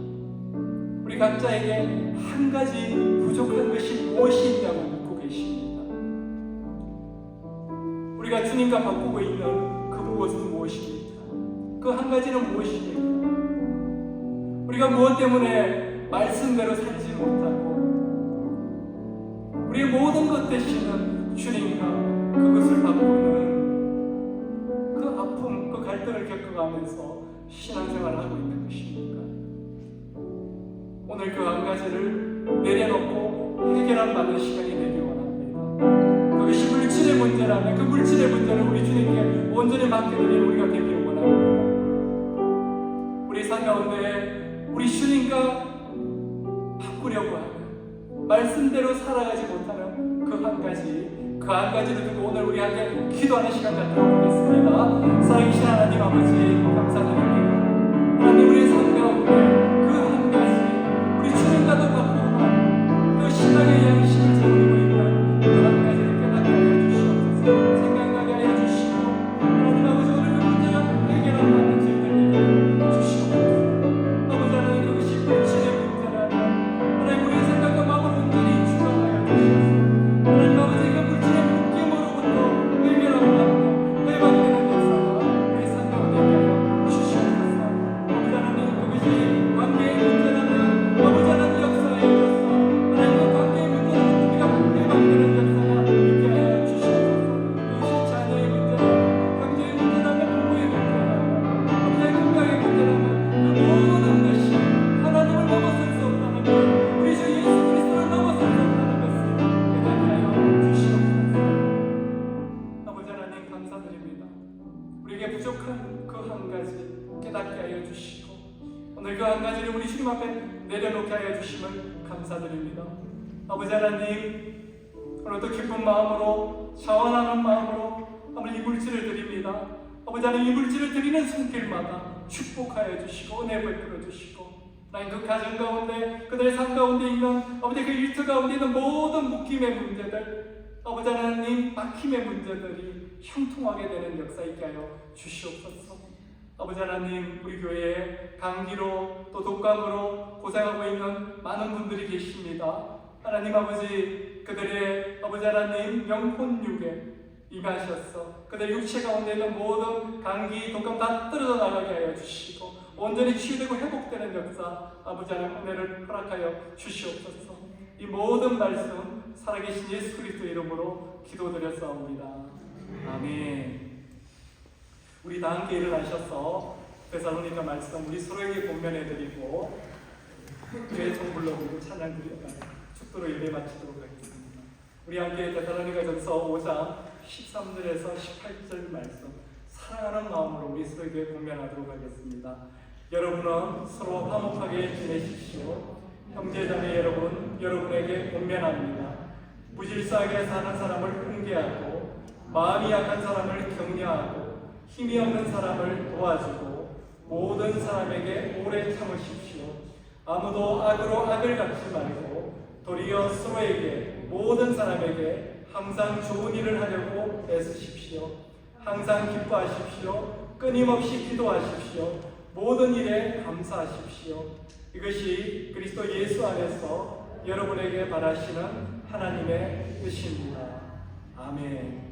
우리 각자에게 한 가지 부족한 것이 무엇이 있냐고 묻고 계십니다. 우리가 주님과 바꾸고 있는 그 무엇은 무엇입니까? 그 한 가지는 무엇입니까? 우리가 무엇 때문에 말씀대로 살지 못하고 우리의 모든 것 되시는 주님과 그것을 바꾸는 그 아픔, 그 갈등을 겪어가면서 신앙생활을 하고 있는 것입니까? 오늘 그 한 가지를 내려놓고 해결하는 시간이 되길 원합니다. 그것이 물질의 문제라면 그 물질의 문제를 우리 주님께 온전히 맡겨드리는 우리가 되기를 원합니다. 우리 삶 가운데 우리 주님과 바꾸려고 하는 말씀대로 살아가지 못하는 그 한 가지를 두고 오늘 우리 함께 기도하는 시간 갖도록 하겠습니다. 살아계신 하나님 아버지 감사드립니다. 하나님 우리의 삶 가운데 그 한 가지 우리 주님과도 바꾸고 그 신앙의 양심을 세우고 있는 그 한 가지를 깨닫게 하여 주시옵소서. 생각나게 하여 주시고 하나님 아버지 오늘 그 문제가 해결하는 저희들에게 주시옵소서. 아버지 하나님 그것이 물질의 문제라면 하나님 우리의 생각과 마음을 온전히 주장하여 주시옵소서. 하나님 아버지 그 물질의 묶임으로부터 해결하고 해방되는 역사가 우리 삶 가운데 하여 주시옵소서. 아버지 하나님 그것이 내려놓게 하여 주심을 감사드립니다. 아버지 하나님, 오늘도 기쁜 마음으로 자원하는 마음으로 오늘 이 물질을 드립니다. 아버지 하나님, 이 물질을 드리는 손길마다 축복하여 주시고 은혜 베풀어 주시고 하나님, 그 가정 가운데 그들의 삶 가운데 있는 아버지 그 일터 가운데 있는 모든 묶임의 문제들, 아버지 하나님 막힘의 문제들이 형통하게 되는 역사 있게 하여 주시옵소서. 아버지 하나님, 우리 교회에 감기로 또 독감으로 고생하고 있는 많은 분들이 계십니다. 하나님 아버지, 그들의 아버지 하나님 영혼육에 임하셔서 그들 육체 가운데 있는 모든 감기, 독감 다 떨어져 나가게 하여 주시고 온전히 치유되고 회복되는 역사 아버지 하나님 은혜를 허락하여 주시옵소서. 이 모든 말씀 살아계신 예수 그리스도 이름으로 기도드렸사옵니다. 아멘. 우리 다 함께 일어나셔서 데살로니가 말씀 우리 서로에게 권면해드리고 교회 종 불러드리고 찬양 드리다가 축도로 예배 마치도록 하겠습니다. 우리 함께 데살로니가전서 5장 13절에서 18절 말씀 사랑하는 마음으로 우리 서로에게 권면하도록 하겠습니다. 여러분은 서로 화목하게 지내십시오. 형제자매 여러분, 여러분에게 권면합니다. 무질서하게 사는 사람을 훈계하고 마음이 약한 사람을 격려하고 힘이 없는 사람을 도와주고 모든 사람에게 오래 참으십시오. 아무도 악으로 악을 갚지 말고 도리어 서로에게 모든 사람에게 항상 좋은 일을 하려고 애쓰십시오. 항상 기뻐하십시오. 끊임없이 기도하십시오. 모든 일에 감사하십시오. 이것이 그리스도 예수 안에서 여러분에게 바라시는 하나님의 뜻입니다. 아멘.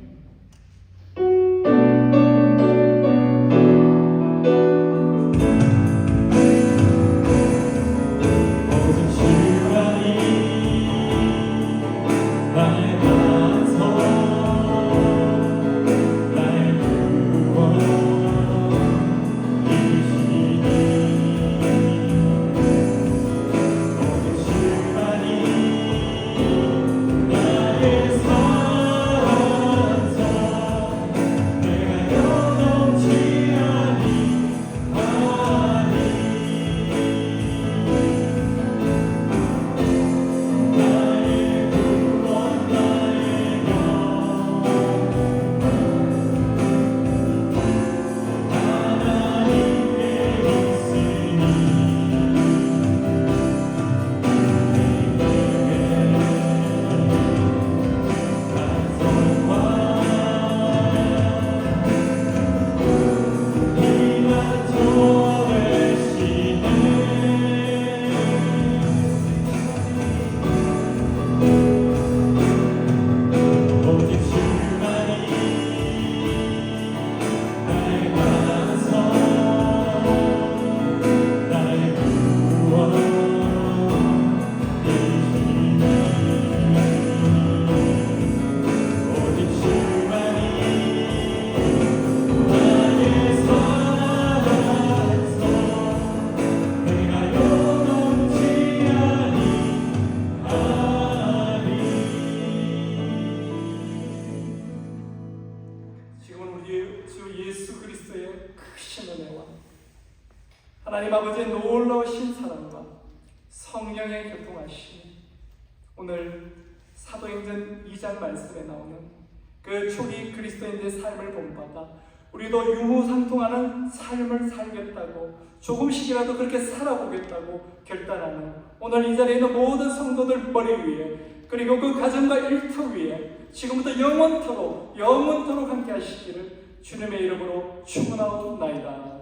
하나님 아버지의 놀라우신 사랑과 성령의 교통하심이 오늘 사도행전 2장 말씀에 나오는 그 초기 그리스도인의 삶을 본받아 우리도 유무상통하는 삶을 살겠다고 조금씩이라도 그렇게 살아보겠다고 결단하는 오늘 이 자리에 있는 모든 성도들 머리 위에 그리고 그 가정과 일터 위에 지금부터 영원토록 함께 하시기를 주님의 이름으로 축원하옵나이다.